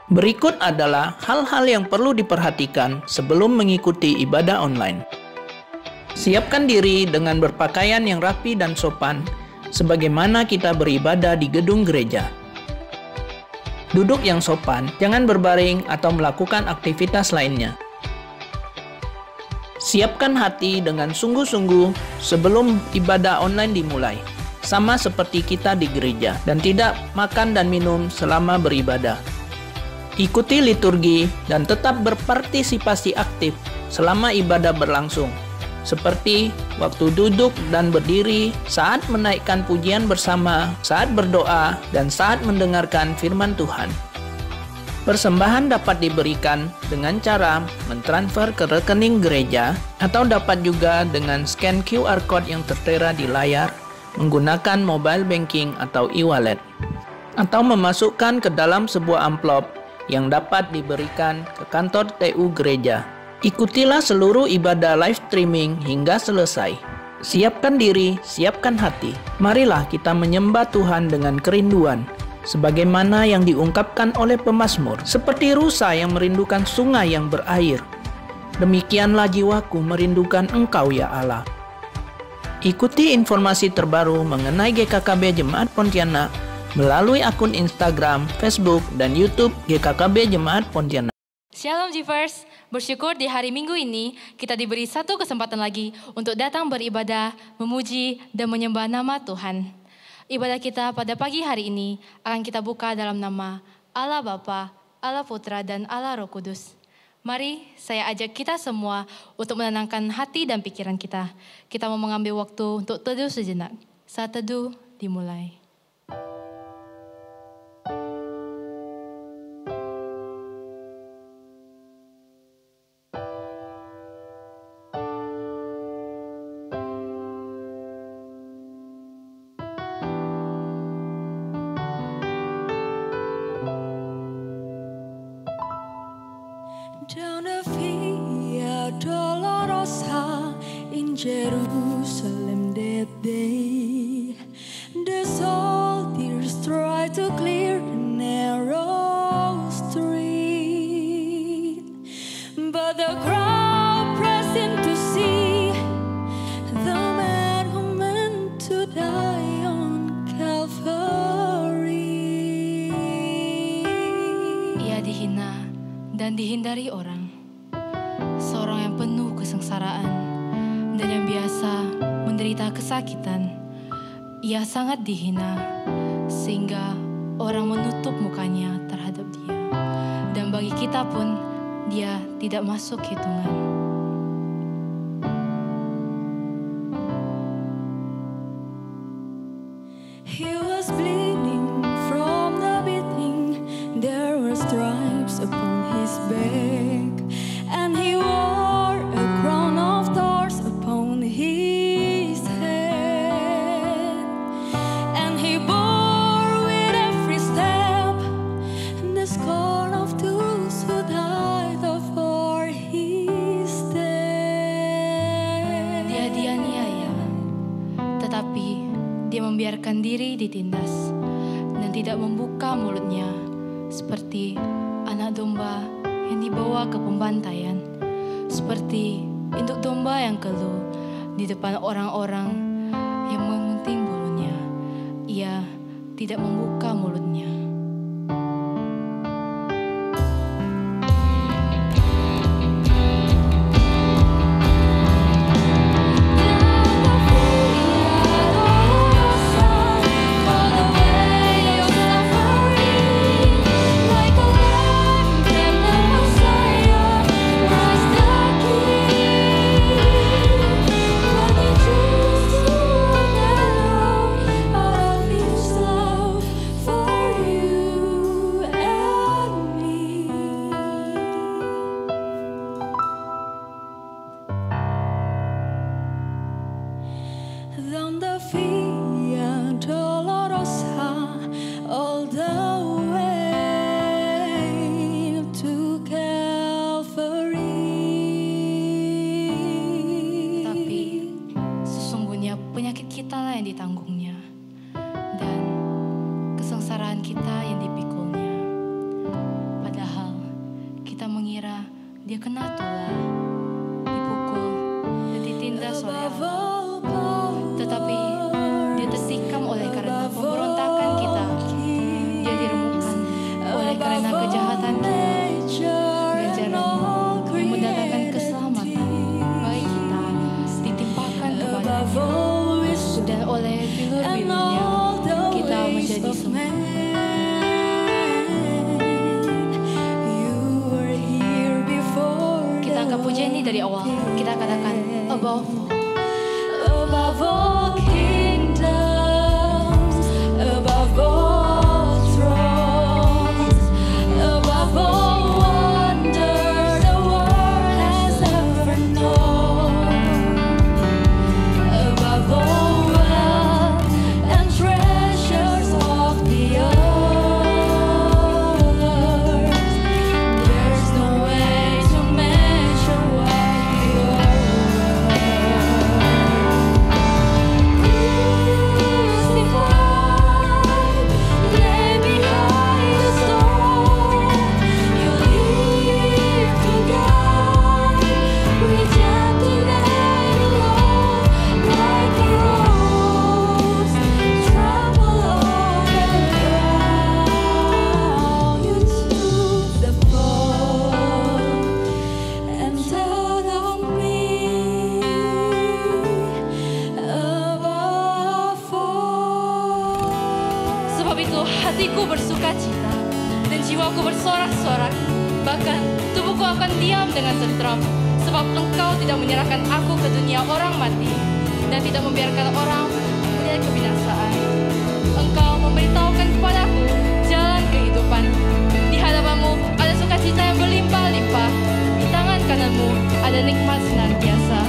Berikut adalah hal-hal yang perlu diperhatikan sebelum mengikuti ibadah online. Siapkan diri dengan berpakaian yang rapi dan sopan, sebagaimana kita beribadah di gedung gereja. Duduk yang sopan, jangan berbaring atau melakukan aktivitas lainnya. Siapkan hati dengan sungguh-sungguh sebelum ibadah online dimulai, sama seperti kita di gereja, dan tidak makan dan minum selama beribadah. Ikuti liturgi dan tetap berpartisipasi aktif selama ibadah berlangsung, seperti waktu duduk dan berdiri, saat menaikkan pujian bersama, saat berdoa, dan saat mendengarkan firman Tuhan. Persembahan dapat diberikan dengan cara mentransfer ke rekening gereja atau dapat juga dengan scan QR Code yang tertera di layar menggunakan mobile banking atau e-wallet, atau memasukkan ke dalam sebuah amplop yang dapat diberikan ke kantor TU gereja. Ikutilah seluruh ibadah live streaming hingga selesai. Siapkan diri, siapkan hati. Marilah kita menyembah Tuhan dengan kerinduan, sebagaimana yang diungkapkan oleh pemazmur, seperti rusa yang merindukan sungai yang berair. Demikianlah jiwaku merindukan Engkau ya Allah. Ikuti informasi terbaru mengenai GKKB Jemaat Pontianak melalui akun Instagram, Facebook, dan YouTube GKKB Jemaat Pontianak. Shalom Givers, bersyukur di hari Minggu ini kita diberi satu kesempatan lagi untuk datang beribadah, memuji, dan menyembah nama Tuhan. Ibadah kita pada pagi hari ini akan kita buka dalam nama Allah Bapa, Allah Putra, dan Allah Roh Kudus. Mari saya ajak kita semua untuk menenangkan hati dan pikiran kita. Kita mau mengambil waktu untuk teduh sejenak. Saat teduh dimulai. Down the Via Dolorosa in Jerusalem that day, the soldiers tried to clear the narrow street, but the crowd pressed in to see the man who meant to die on Calvary. Ia dihina dan dihindari orang, seorang yang penuh kesengsaraan dan yang biasa menderita kesakitan. Ia sangat dihina sehingga orang menutup mukanya terhadap dia, dan bagi kita pun dia tidak masuk hitungan. He was bleeding from the beating. There were stripes upon his back, and he wore a crown of thorns upon his head. And he bore with every step the scorn of those who died for his death. Dia dianiaya, tetapi dia membiarkan diri ditindas dan tidak membuka mulutnya, seperti anak domba yang dibawa ke pembantaian, seperti induk domba yang keluh di depan orang-orang yang mengunting bulunya. Ia tidak membuka mulutnya. For Dia kena tulah, dipukul, dan ditindas oleh Allah. Tetapi dia tertikam oleh karena pemberontakan kita. Dia diremukkan oleh karena kejahatan kita. Ganjaran yang mendatangkan keselamatan bagi kita ditimpakan kepadanya. Dan oleh bilur-bilurnya kita menjadi sembuh. Kita angkat pujian ini dari awal. Kita katakan above all kingdoms, above all thrones, above all wonder the world has ever known, above all wealth and treasures of the earth. There's no way to measure what you are. Sebab itu hatiku bersuka cita dan jiwaku bersorak-sorak. Bahkan tubuhku akan diam dengan tentram. Sebab Engkau tidak menyerahkan aku ke dunia orang mati dan tidak membiarkan orang melihat kebinasaan. Engkau memberitahukan kepadaku jalan kehidupan. Di hadapanmu ada sukacita yang berlimpah-limpah. Di tangan kananmu ada nikmat senantiasa.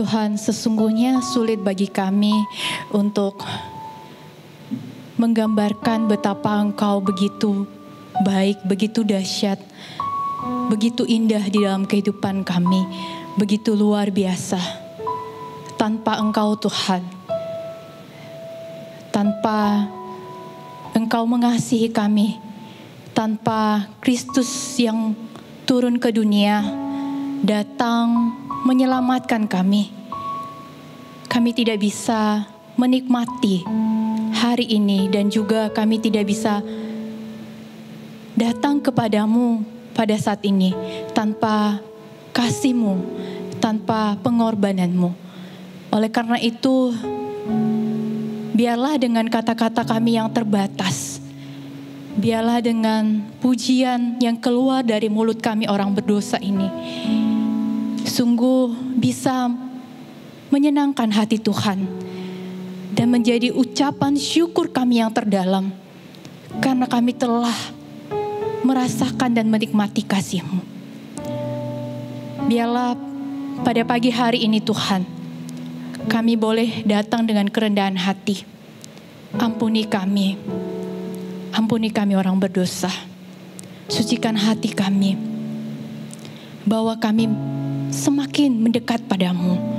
Tuhan, sesungguhnya sulit bagi kami untuk menggambarkan betapa Engkau begitu baik, begitu dahsyat, begitu indah di dalam kehidupan kami, begitu luar biasa. Tanpa Engkau Tuhan, tanpa Engkau mengasihi kami, tanpa Kristus yang turun ke dunia, datang menyelamatkan kami tidak bisa menikmati hari ini, dan juga kami tidak bisa datang kepadamu pada saat ini tanpa kasih-Mu, tanpa pengorbananmu. Oleh karena itu, biarlah dengan kata-kata kami yang terbatas, biarlah dengan pujian yang keluar dari mulut kami orang berdosa ini, sungguh bisa menyenangkan hati Tuhan dan menjadi ucapan syukur kami yang terdalam, karena kami telah merasakan dan menikmati kasih-Mu. Biarlah pada pagi hari ini Tuhan, kami boleh datang dengan kerendahan hati. Ampuni kami orang berdosa. Sucikan hati kami, bahwa kami semakin mendekat padamu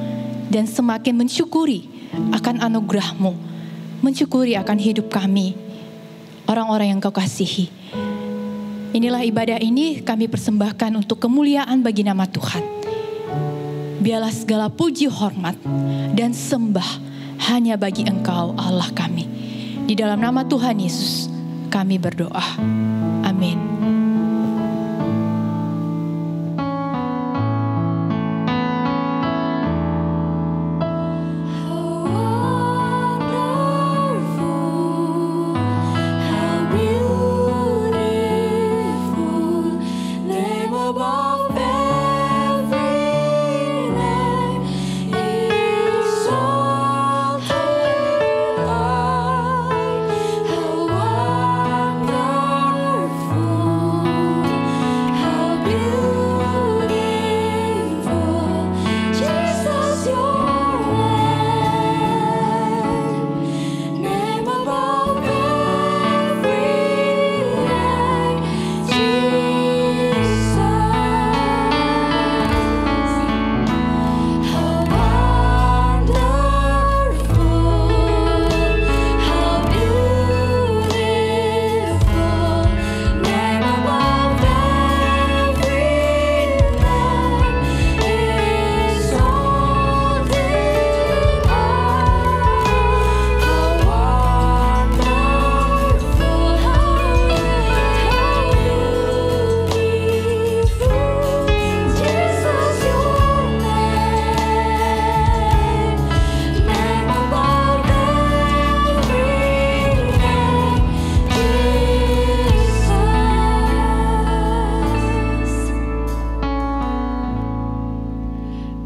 dan semakin mensyukuri akan anugerah-Mu, mensyukuri akan hidup kami, orang-orang yang Kau kasihi. Inilah ibadah ini kami persembahkan untuk kemuliaan bagi nama Tuhan. Biarlah segala puji, hormat, dan sembah hanya bagi Engkau Allah kami. Di dalam nama Tuhan Yesus kami berdoa. Amin.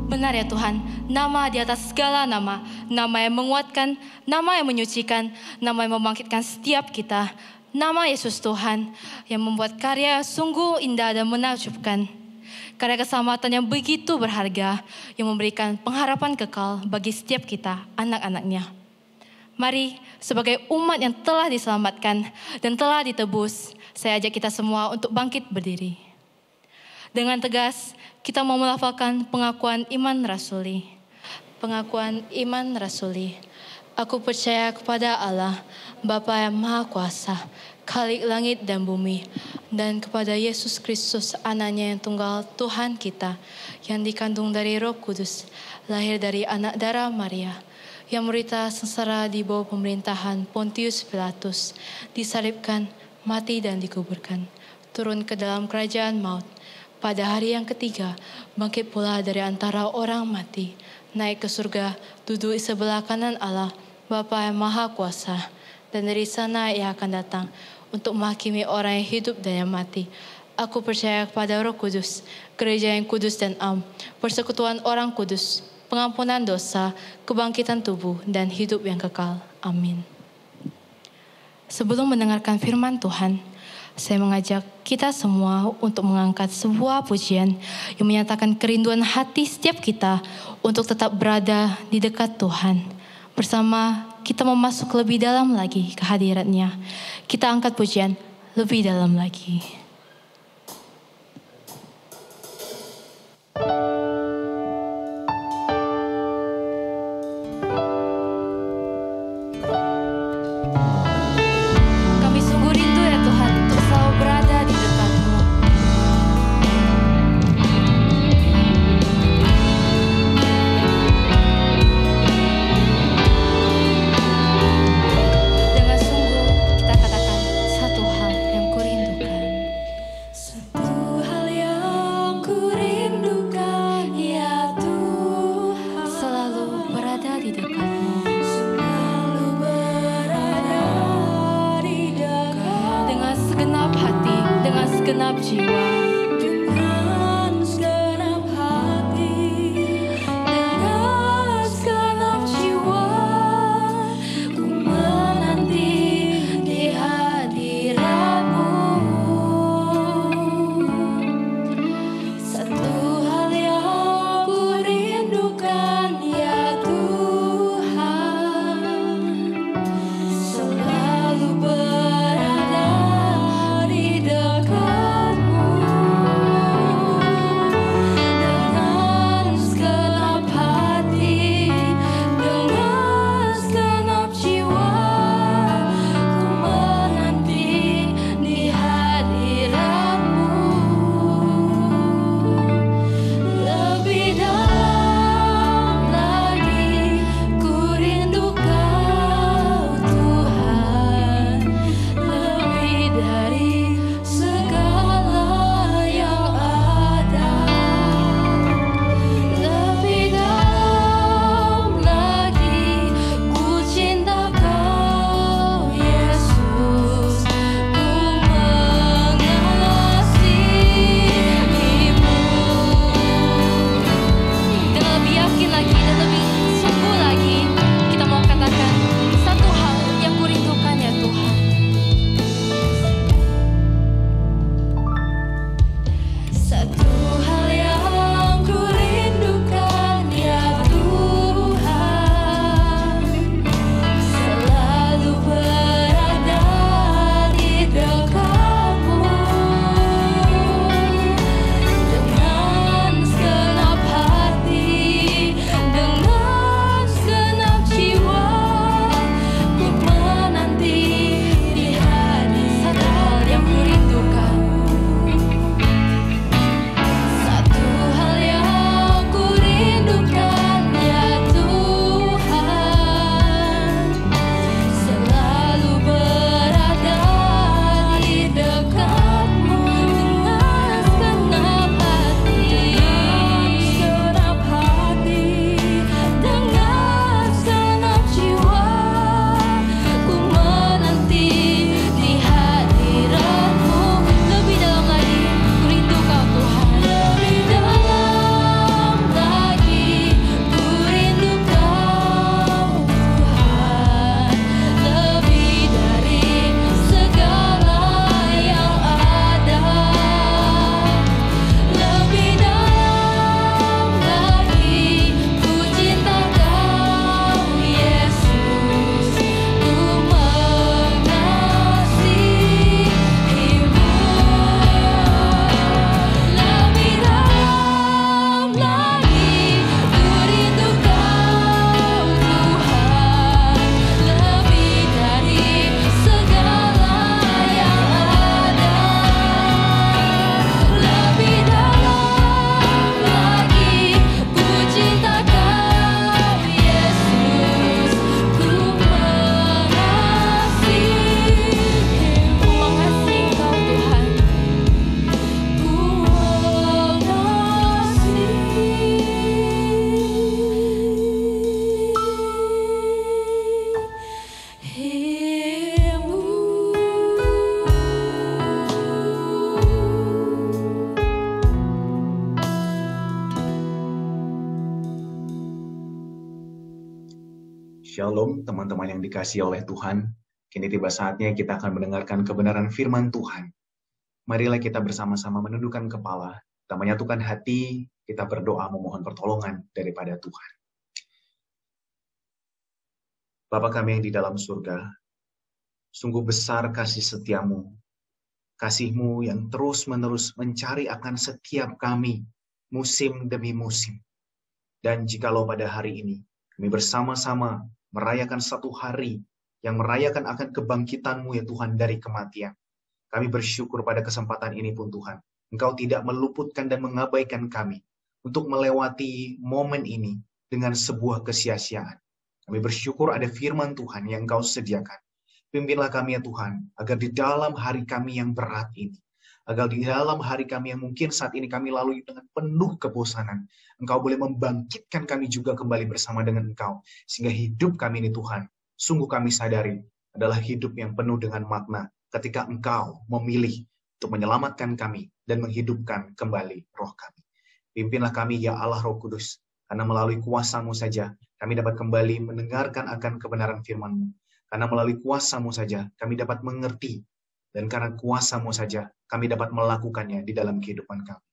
Benar ya Tuhan, nama di atas segala nama, nama yang menguatkan, nama yang menyucikan, nama yang membangkitkan setiap kita, nama Yesus Tuhan yang membuat karya sungguh indah dan menakjubkan. Karya keselamatan yang begitu berharga, yang memberikan pengharapan kekal bagi setiap kita, anak-anaknya. Mari sebagai umat yang telah diselamatkan dan telah ditebus, saya ajak kita semua untuk bangkit berdiri. Dengan tegas, kita mau melafalkan pengakuan iman rasuli. Pengakuan iman rasuli. Aku percaya kepada Allah, Bapa yang Maha Kuasa, Khalik langit dan bumi, dan kepada Yesus Kristus, anaknya yang tunggal, Tuhan kita, yang dikandung dari Roh Kudus, lahir dari anak darah Maria, yang menderita sengsara di bawah pemerintahan Pontius Pilatus, disalibkan, mati dan dikuburkan, turun ke dalam kerajaan maut. Pada hari yang ketiga, bangkit pula dari antara orang mati, naik ke surga, duduk di sebelah kanan Allah, Bapa yang Maha Kuasa, dan dari sana Ia akan datang untuk menghakimi orang yang hidup dan yang mati. Aku percaya kepada Roh Kudus, gereja yang kudus dan am, persekutuan orang kudus, pengampunan dosa, kebangkitan tubuh, dan hidup yang kekal. Amin. Sebelum mendengarkan firman Tuhan, Saya mengajak kita semua untuk mengangkat sebuah pujian yang menyatakan kerinduan hati setiap kita untuk tetap berada di dekat Tuhan. Bersama kita mau masuk lebih dalam lagi ke hadirat-Nya. Kita angkat pujian lebih dalam lagi. Kami sungguh rindu ya Tuhan untuk selalu berada di dekat-Mu. Dengan sungguh kita katakan satu hal yang kurindukan. Satu hal yang kurindukan ya Tuhan, Selalu berada di dekat-Mu. selalu berada di dekat Dengan segenap hati, dengan segenap jiwa. dengan segenap hati, dengan segenap jiwa, ku menanti di hadirat-Mu. Satu hal yang kurindukan ya Tuhan, selalu berada di dekat-Mu. Dengan segenap hati, dengan segenap jiwa, ku menanti di hadirat-Mu. Lebih dalam lagi ku rindu Kau Tuhan, lebih dari segala yang ada. Lebih dalam lagi ku cinta Kau Yesus, ku mengasihi-Mu. Dan lebih yakin lagi dan lebih sungguh lagi kita mau katakan satu hal yang kurindukan ya Tuhan. Satu hal yang kurindukan ya Tuhan, selalu berada di dekat-Mu. Dengan segenap hati, dengan segenap jiwa, ku menanti di hadirat. Satu hal yang kurindukan. Satu hal yang kurindukan ya Tuhan, selalu berada di dekat-Mu. Dengan segenap hati, dengan segenap jiwa, ku menanti di hadirat-Mu. Lebih dalam lagi ku rindu Kau Tuhan. Lebih dalam lagi ku rindu Kau Tuhan, lebih dari segala yang ada. Lebih dalam lagi ku cinta Kau Yesus, ku mengasihi-Mu. Lebih dalam lagi ku rindu Kau Tuhan, lebih dari segala yang ada. Lebih dalam lagi ku cinta Kau Yesus, ku mengasihi-Mu. Ku mengasihi Kau Tuhan. Shalom teman-teman yang dikasihi oleh Tuhan. Kini tiba saatnya kita akan mendengarkan kebenaran firman Tuhan marilah kita bersama-sama menundukkan kepala, kita menyatukan hati, kita berdoa memohon pertolongan daripada Tuhan. Bapa kami yang di dalam surga, sungguh besar kasih setiamu, kasih-Mu yang terus-menerus mencari akan setiap kami, musim demi musim. Dan jikalau pada hari ini, kami bersama-sama merayakan satu hari yang merayakan akan kebangkitan-Mu ya Tuhan dari kematian. Kami bersyukur pada kesempatan ini pun Tuhan, Engkau tidak meluputkan dan mengabaikan kami untuk melewati momen ini dengan sebuah kesia-siaan. Kami bersyukur ada firman Tuhan yang Engkau sediakan. Pimpinlah kami ya Tuhan, agar di dalam hari kami yang berat ini, agar di dalam hari kami yang mungkin saat ini kami lalui dengan penuh kebosanan, Engkau boleh membangkitkan kami juga kembali bersama dengan Engkau. Sehingga hidup kami ini Tuhan, sungguh kami sadari adalah hidup yang penuh dengan makna ketika Engkau memilih untuk menyelamatkan kami dan menghidupkan kembali roh kami. Pimpinlah kami ya Allah Roh Kudus, karena melalui kuasa-Mu saja kami dapat kembali mendengarkan akan kebenaran firman-Mu. Karena melalui kuasa-Mu saja kami dapat mengerti, dan karena kuasa-Mu saja kami dapat melakukannya di dalam kehidupan kami.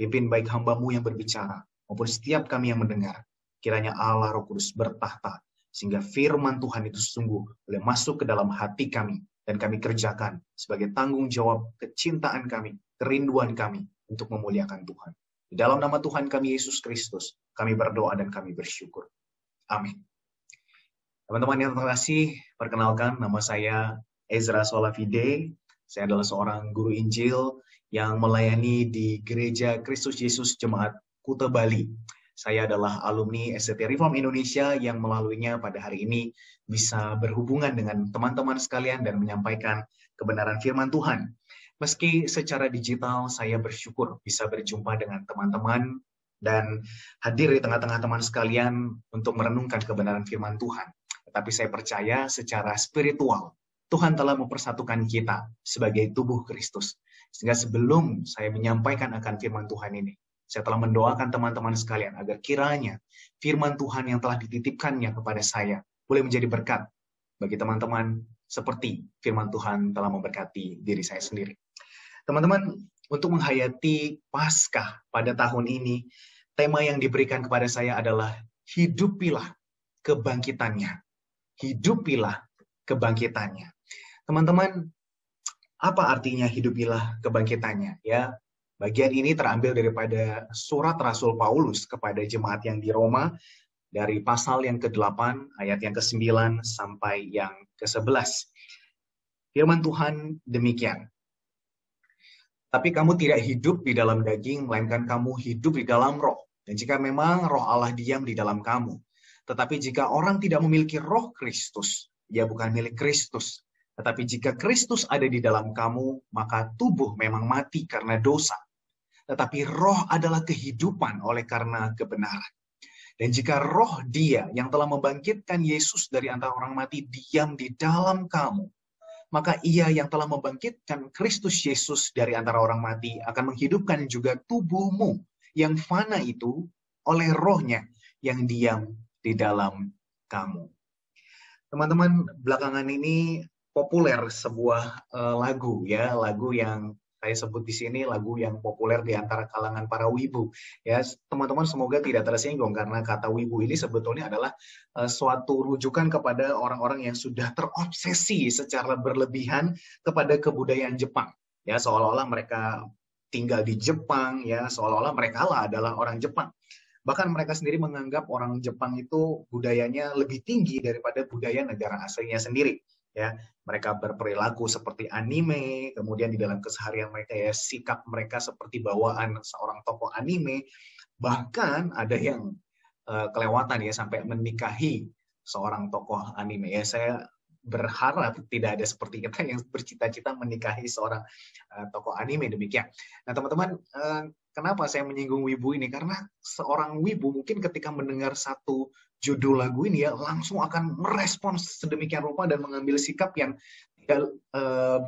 Pimpin baik hamba-Mu yang berbicara, maupun setiap kami yang mendengar. Kiranya Allah Roh Kudus bertahta, sehingga firman Tuhan itu sungguh boleh masuk ke dalam hati kami, dan kami kerjakan sebagai tanggung jawab kecintaan kami, kerinduan kami untuk memuliakan Tuhan. Di dalam nama Tuhan kami Yesus Kristus, kami berdoa dan kami bersyukur. Amin. Teman-teman yang terkasih, perkenalkan nama saya Ezra Solavide. Saya adalah seorang guru Injil yang melayani di Gereja Kristus Yesus Jemaat Kuta Bali. Saya adalah alumni SCT Reform Indonesia yang melaluinya pada hari ini bisa berhubungan dengan teman-teman sekalian dan menyampaikan kebenaran firman Tuhan. Meski secara digital saya bersyukur bisa berjumpa dengan teman-teman dan hadir di tengah-tengah teman sekalian untuk merenungkan kebenaran firman Tuhan. Tetapi saya percaya secara spiritual, Tuhan telah mempersatukan kita sebagai tubuh Kristus. Sehingga sebelum saya menyampaikan akan firman Tuhan ini, saya telah mendoakan teman-teman sekalian agar kiranya firman Tuhan yang telah dititipkannya kepada saya boleh menjadi berkat bagi teman-teman seperti firman Tuhan telah memberkati diri saya sendiri. Teman-teman, untuk menghayati Paskah pada tahun ini, tema yang diberikan kepada saya adalah hidupilah kebangkitannya. Hidupilah kebangkitannya. Teman-teman, apa artinya hidupilah kebangkitannya? Ya, bagian ini terambil daripada surat Rasul Paulus kepada jemaat yang di Roma, dari pasal yang ke-8, ayat yang ke-9 sampai yang ke-11. Firman Tuhan demikian. Tapi kamu tidak hidup di dalam daging, melainkan kamu hidup di dalam roh. Dan jika memang roh Allah diam di dalam kamu. Tetapi jika orang tidak memiliki roh Kristus, ia bukan milik Kristus. Tetapi jika Kristus ada di dalam kamu, maka tubuh memang mati karena dosa. Tetapi roh adalah kehidupan oleh karena kebenaran. Dan jika roh Dia yang telah membangkitkan Yesus dari antara orang mati diam di dalam kamu, maka Ia yang telah membangkitkan Kristus Yesus dari antara orang mati akan menghidupkan juga tubuhmu yang fana itu oleh rohnya yang diam di dalam kamu. Teman-teman, belakangan ini populer sebuah lagu ya, lagu yang saya sebut di sini lagu yang populer di antara kalangan para wibu. Ya, teman-teman semoga tidak tersinggung karena kata wibu ini sebetulnya adalah suatu rujukan kepada orang-orang yang sudah terobsesi secara berlebihan kepada kebudayaan Jepang. Ya, seolah-olah mereka tinggal di Jepang, ya, seolah-olah mereka lah adalah orang Jepang. Bahkan mereka sendiri menganggap orang Jepang itu budayanya lebih tinggi daripada budaya negara aslinya sendiri. Ya, mereka berperilaku seperti anime, kemudian di dalam keseharian mereka ya sikap mereka seperti bawaan seorang tokoh anime, bahkan ada yang kelewatan ya sampai menikahi seorang tokoh anime. Ya, saya berharap tidak ada seperti kita yang bercita-cita menikahi seorang tokoh anime demikian. Nah, teman-teman, kenapa saya menyinggung wibu ini? Karena seorang wibu mungkin ketika mendengar satu judul lagu ini ya langsung akan merespons sedemikian rupa dan mengambil sikap yang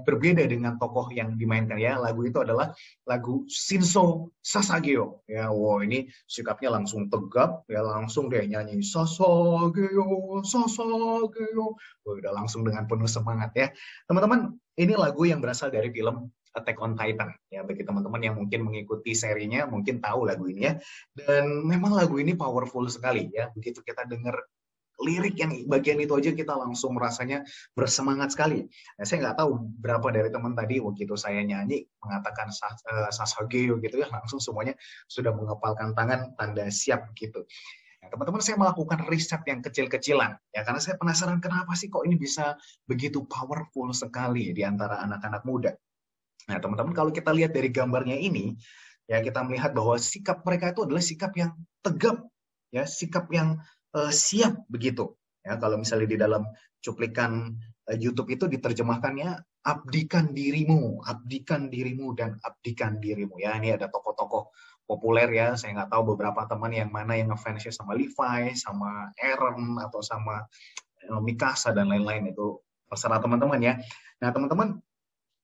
berbeda dengan tokoh yang dimainkan ya. Lagu itu adalah lagu Shinso Sasageo ya. Wow, ini sikapnya langsung tegap ya, langsung dia nyanyi Sasageo Sasageo. Udah langsung dengan penuh semangat ya. Teman-teman, ini lagu yang berasal dari film Attack on Titan. Ya, bagi teman-teman yang mungkin mengikuti serinya, mungkin tahu lagu ini ya. Dan memang lagu ini powerful sekali ya. Begitu kita dengar lirik yang bagian itu aja kita langsung rasanya bersemangat sekali. Nah, saya nggak tahu berapa dari teman tadi begitu saya nyanyi mengatakan Sasageo gitu ya, langsung semuanya sudah mengepalkan tangan tanda siap gitu. Nah, teman-teman, saya melakukan riset yang kecil-kecilan ya, karena saya penasaran kenapa sih kok ini bisa begitu powerful sekali di antara anak-anak muda. Nah, teman-teman, kalau kita lihat dari gambarnya ini ya, kita melihat bahwa sikap mereka itu adalah sikap yang tegap ya, sikap yang siap begitu ya. Kalau misalnya di dalam cuplikan YouTube itu diterjemahkannya abdikan dirimu dan abdikan dirimu ya. Ini ada tokoh-tokoh populer ya, saya nggak tahu beberapa teman yang mana yang ngefansnya sama Levi, sama Aaron, atau sama Mikasa dan lain-lain, itu terserah teman-teman ya. Nah teman-teman,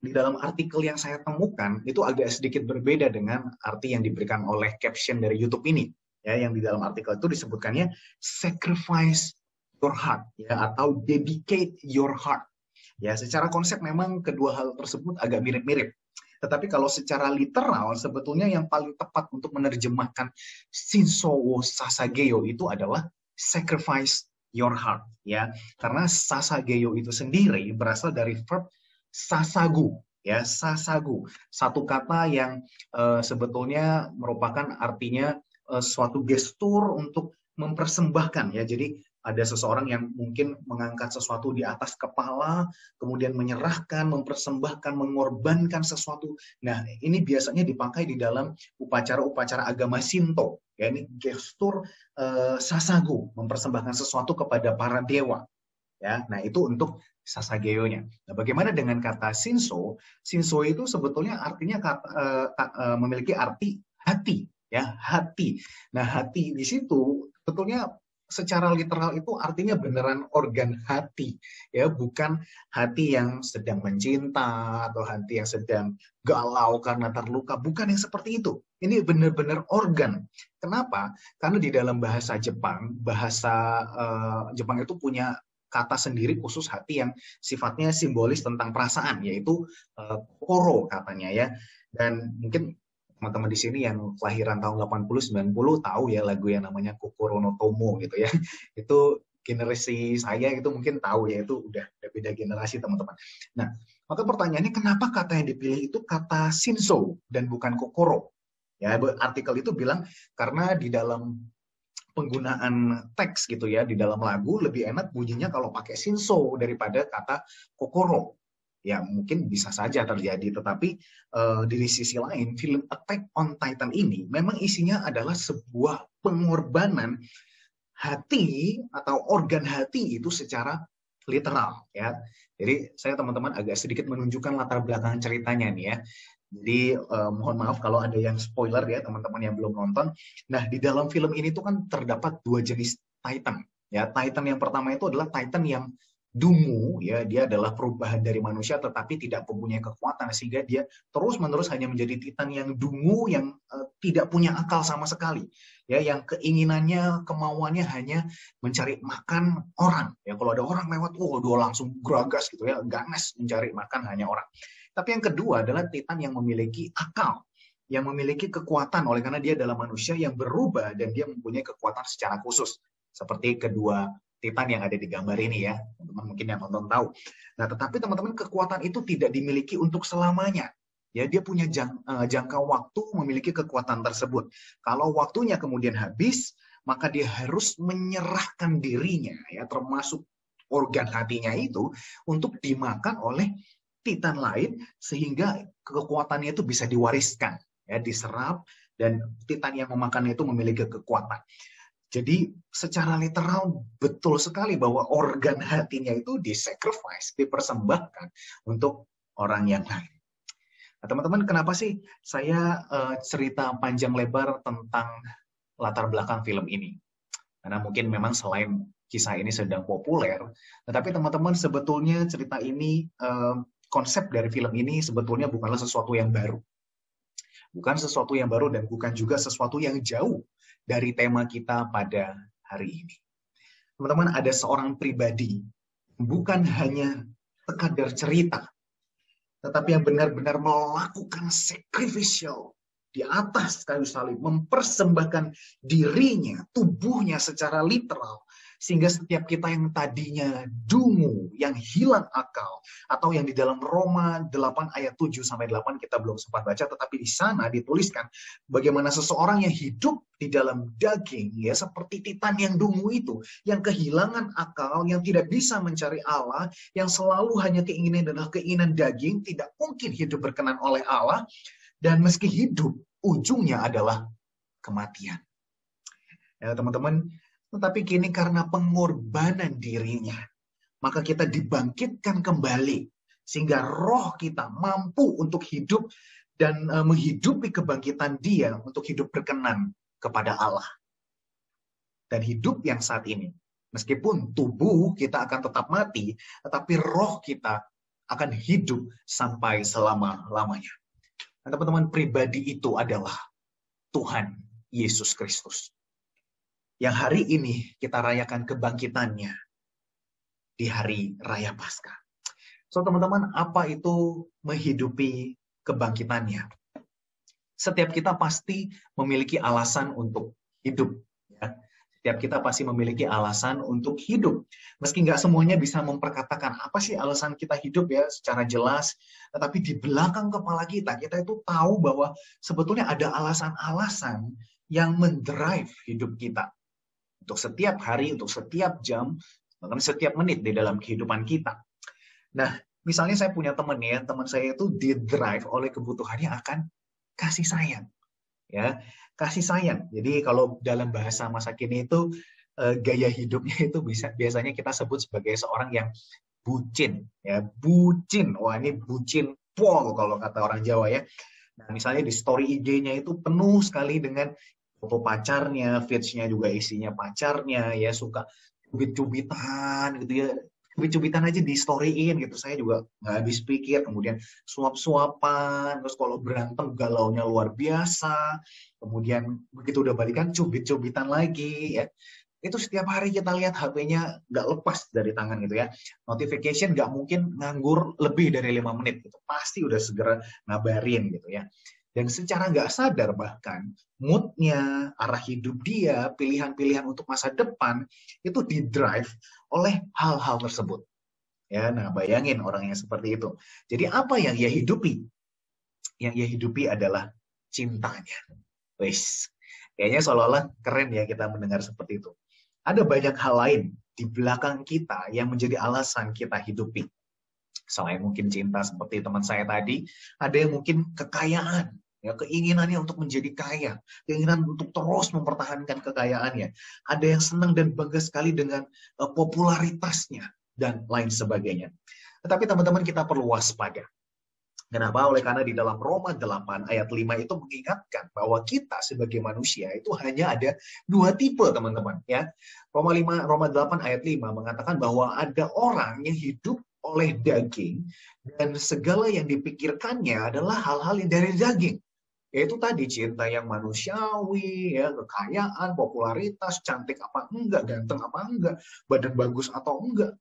di dalam artikel yang saya temukan itu agak sedikit berbeda dengan arti yang diberikan oleh caption dari YouTube ini ya, yang di dalam artikel itu disebutkannya sacrifice your heart ya, atau dedicate your heart ya. Secara konsep memang kedua hal tersebut agak mirip-mirip. Tetapi kalau secara literal, sebetulnya yang paling tepat untuk menerjemahkan Shinso wo Sasageo itu adalah sacrifice your heart, ya. Karena Sasageo itu sendiri berasal dari verb sasagu, ya, sasagu. Satu kata yang sebetulnya merupakan artinya suatu gestur untuk mempersembahkan, ya. Jadi ada seseorang yang mungkin mengangkat sesuatu di atas kepala, kemudian menyerahkan, mempersembahkan, mengorbankan sesuatu. Nah, ini biasanya dipakai di dalam upacara-upacara agama Shinto. Ya, ini gestur sasagu, mempersembahkan sesuatu kepada para dewa. Ya, nah itu untuk Sasageo-nya. Nah, bagaimana dengan kata Shinso? Shinso itu sebetulnya artinya memiliki arti hati, ya, hati. Nah, hati di situ sebetulnya secara literal itu artinya beneran organ hati, ya, bukan hati yang sedang mencinta atau hati yang sedang galau karena terluka, bukan yang seperti itu. Ini benar-benar organ. Kenapa? Karena di dalam bahasa Jepang, Jepang itu punya kata sendiri khusus hati yang sifatnya simbolis tentang perasaan, yaitu kokoro katanya ya. Dan mungkin teman-teman di sini yang kelahiran tahun 80-90 tahu ya lagu yang namanya Kokoro no Tomo gitu ya. Itu generasi saya itu mungkin tahu ya, itu udah beda generasi teman-teman. Nah, maka pertanyaannya kenapa kata yang dipilih itu kata Shinso dan bukan Kokoro? Ya, artikel itu bilang karena di dalam penggunaan teks gitu ya, di dalam lagu lebih enak bunyinya kalau pakai Shinso daripada kata Kokoro. Ya mungkin bisa saja terjadi, tetapi di sisi lain film Attack on Titan ini memang isinya adalah sebuah pengorbanan hati atau organ hati itu secara literal ya. Jadi saya teman-teman agak sedikit menunjukkan latar belakang ceritanya nih ya. Jadi mohon maaf kalau ada yang spoiler ya teman-teman yang belum nonton. Nah, di dalam film ini tuh kan terdapat dua jenis Titan ya. Titan yang pertama itu adalah Titan yang dungu ya, dia adalah perubahan dari manusia tetapi tidak mempunyai kekuatan sehingga dia terus-menerus hanya menjadi Titan yang dungu, yang tidak punya akal sama sekali ya, yang keinginannya, kemauannya hanya mencari makan orang ya. Kalau ada orang lewat, dia langsung geragas gitu ya, ganas mencari makan hanya orang. Tapi yang kedua adalah Titan yang memiliki akal, yang memiliki kekuatan oleh karena dia adalah manusia yang berubah dan dia mempunyai kekuatan secara khusus seperti kedua Titan yang ada di gambar ini ya, teman-teman mungkin yang nonton tahu. Nah, tetapi teman-teman kekuatan itu tidak dimiliki untuk selamanya. Ya, dia punya jangka waktu memiliki kekuatan tersebut. Kalau waktunya kemudian habis, maka dia harus menyerahkan dirinya ya, termasuk organ hatinya itu untuk dimakan oleh Titan lain sehingga kekuatannya itu bisa diwariskan, ya, diserap, dan Titan yang memakannya itu memiliki kekuatan. Jadi secara literal betul sekali bahwa organ hatinya itu disacrifice, dipersembahkan untuk orang yang lain. Nah, teman-teman, kenapa sih saya cerita panjang lebar tentang latar belakang film ini? Karena mungkin memang selain kisah ini sedang populer, tetapi teman-teman sebetulnya cerita ini, konsep dari film ini sebetulnya bukanlah sesuatu yang baru. Bukan sesuatu yang baru dan bukan juga sesuatu yang jauh dari tema kita pada hari ini. Teman-teman, ada seorang pribadi, bukan hanya sekadar cerita, tetapi yang benar-benar melakukan sacrificial di atas kayu salib, mempersembahkan dirinya, tubuhnya secara literal, sehingga setiap kita yang tadinya dungu, yang hilang akal, atau yang di dalam Roma 8 ayat 7-8 kita belum sempat baca, tetapi di sana dituliskan bagaimana seseorang yang hidup di dalam daging, ya seperti Titan yang dungu itu, yang kehilangan akal, yang tidak bisa mencari Allah, yang selalu hanya keinginan adalah keinginan daging, tidak mungkin hidup berkenan oleh Allah, dan meski hidup, ujungnya adalah kematian. Ya teman-teman, tetapi kini karena pengorbanan dirinya, maka kita dibangkitkan kembali, sehingga roh kita mampu untuk hidup dan menghidupi kebangkitan dia untuk hidup berkenan kepada Allah. Dan hidup yang saat ini, meskipun tubuh kita akan tetap mati, tetapi roh kita akan hidup sampai selama-lamanya. Nah, teman-teman, pribadi itu adalah Tuhan Yesus Kristus, yang hari ini kita rayakan kebangkitannya di hari Raya Paskah. So teman-teman, apa itu menghidupi kebangkitannya? Setiap kita pasti memiliki alasan untuk hidup. Ya. Setiap kita pasti memiliki alasan untuk hidup. Meski nggak semuanya bisa memperkatakan apa sih alasan kita hidup ya secara jelas. Tetapi di belakang kepala kita itu tahu bahwa sebetulnya ada alasan-alasan yang mendrive hidup kita. Untuk setiap hari, untuk setiap jam, bahkan setiap menit di dalam kehidupan kita. Nah, misalnya saya punya teman ya, teman saya itu di-drive oleh kebutuhannya akan kasih sayang. Ya, kasih sayang. Jadi kalau dalam bahasa masa kini itu gaya hidupnya itu biasanya kita sebut sebagai seorang yang bucin, ya, bucin. Wah, ini bucin pol kalau kata orang Jawa ya. Nah, misalnya di story IG-nya itu penuh sekali dengan foto pacarnya, feeds-nya juga isinya pacarnya, ya suka cubit-cubitan gitu ya, cubit-cubitan aja di storyin gitu. Saya juga nggak habis pikir, kemudian suap-suapan, terus kalau berantem galaunya luar biasa, kemudian begitu udah balikan cubit-cubitan lagi ya. Itu setiap hari kita lihat HP-nya nggak lepas dari tangan gitu ya. Notification nggak mungkin nganggur lebih dari 5 menit gitu, pasti udah segera ngabarin gitu ya. Dan secara nggak sadar bahkan mood-nya, arah hidup dia, pilihan-pilihan untuk masa depan itu di-drive oleh hal-hal tersebut. Ya, nah bayangin orang yang seperti itu. Jadi apa yang ia hidupi? Yang ia hidupi adalah cintanya. Wes, kayaknya seolah-olah keren ya kita mendengar seperti itu. Ada banyak hal lain di belakang kita yang menjadi alasan kita hidupi. Selain mungkin cinta seperti teman saya tadi, ada yang mungkin kekayaan, ya keinginannya untuk menjadi kaya, keinginan untuk terus mempertahankan kekayaannya. Ada yang senang dan bangga sekali dengan popularitasnya dan lain sebagainya. Tetapi teman-teman, kita perlu waspada. Kenapa? Oleh karena di dalam Roma 8 ayat 5 itu mengingatkan bahwa kita sebagai manusia itu hanya ada 2 tipe, teman-teman, ya. Roma 8 ayat 5 mengatakan bahwa ada orang yang hidup oleh daging dan segala yang dipikirkannya adalah hal-hal yang dari daging. Yaitu tadi cinta yang manusiawi, ya, kekayaan, popularitas, cantik apa enggak, ganteng apa enggak, badan bagus atau enggak,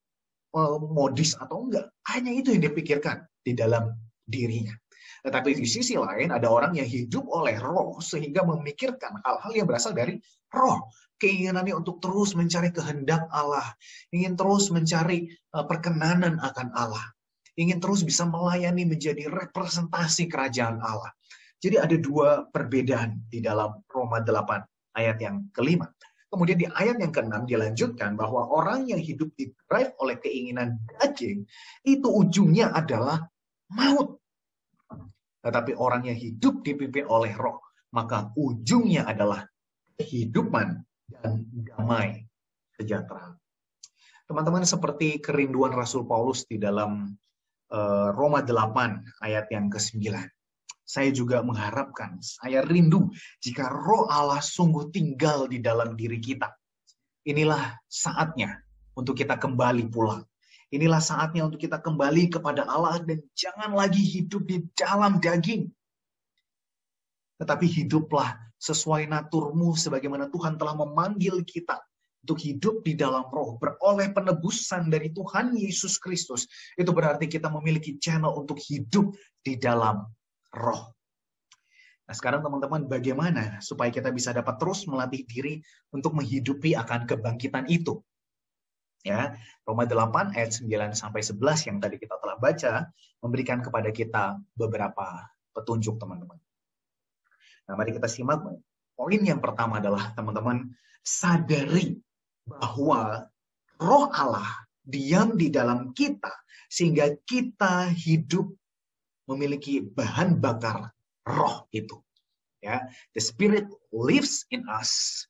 modis atau enggak. Hanya itu yang dipikirkan di dalam dirinya. Tetapi di sisi lain ada orang yang hidup oleh roh sehingga memikirkan hal-hal yang berasal dari roh. Keinginannya untuk terus mencari kehendak Allah, ingin terus mencari perkenanan akan Allah, ingin terus bisa melayani menjadi representasi kerajaan Allah. Jadi ada 2 perbedaan di dalam Roma 8 ayat yang kelima. Kemudian di ayat yang ke-6 dilanjutkan bahwa orang yang hidup di-drive oleh keinginan daging itu ujungnya adalah maut. Tetapi orang yang hidup dipimpin oleh roh, maka ujungnya adalah kehidupan dan damai sejahtera. Teman-teman, seperti kerinduan Rasul Paulus di dalam Roma 8 ayat yang ke-9. Saya juga mengharapkan, saya rindu jika roh Allah sungguh tinggal di dalam diri kita. Inilah saatnya untuk kita kembali pulang. Inilah saatnya untuk kita kembali kepada Allah dan jangan lagi hidup di dalam daging. Tetapi hiduplah sesuai naturmu sebagaimana Tuhan telah memanggil kita untuk hidup di dalam roh, beroleh penebusan dari Tuhan Yesus Kristus, itu berarti kita memiliki channel untuk hidup di dalam roh. Nah, sekarang teman-teman, bagaimana supaya kita bisa dapat terus melatih diri untuk menghidupi akan kebangkitan itu? Ya, Roma 8 ayat 9-11 yang tadi kita telah baca memberikan kepada kita beberapa petunjuk, teman-teman. Nah, mari kita simak. Poin yang pertama adalah, teman-teman, sadari bahwa roh Allah diam di dalam kita sehingga kita hidup memiliki bahan bakar roh itu. Ya, the Spirit lives in us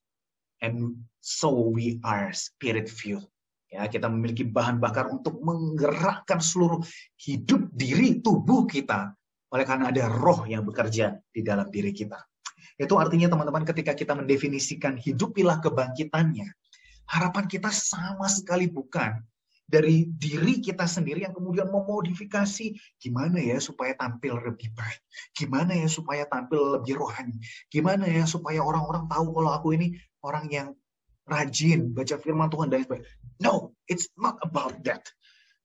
and so we are spirit filled. Ya, kita memiliki bahan bakar untuk menggerakkan seluruh hidup diri tubuh kita oleh karena ada roh yang bekerja di dalam diri kita. Itu artinya, teman-teman, ketika kita mendefinisikan hidupilah kebangkitannya, harapan kita sama sekali bukan dari diri kita sendiri yang kemudian memodifikasi gimana ya supaya tampil lebih baik, gimana ya supaya tampil lebih rohani, gimana ya supaya orang-orang tahu kalau aku ini orang yang rajin baca firman Tuhan dan sebagainya. No, it's not about that.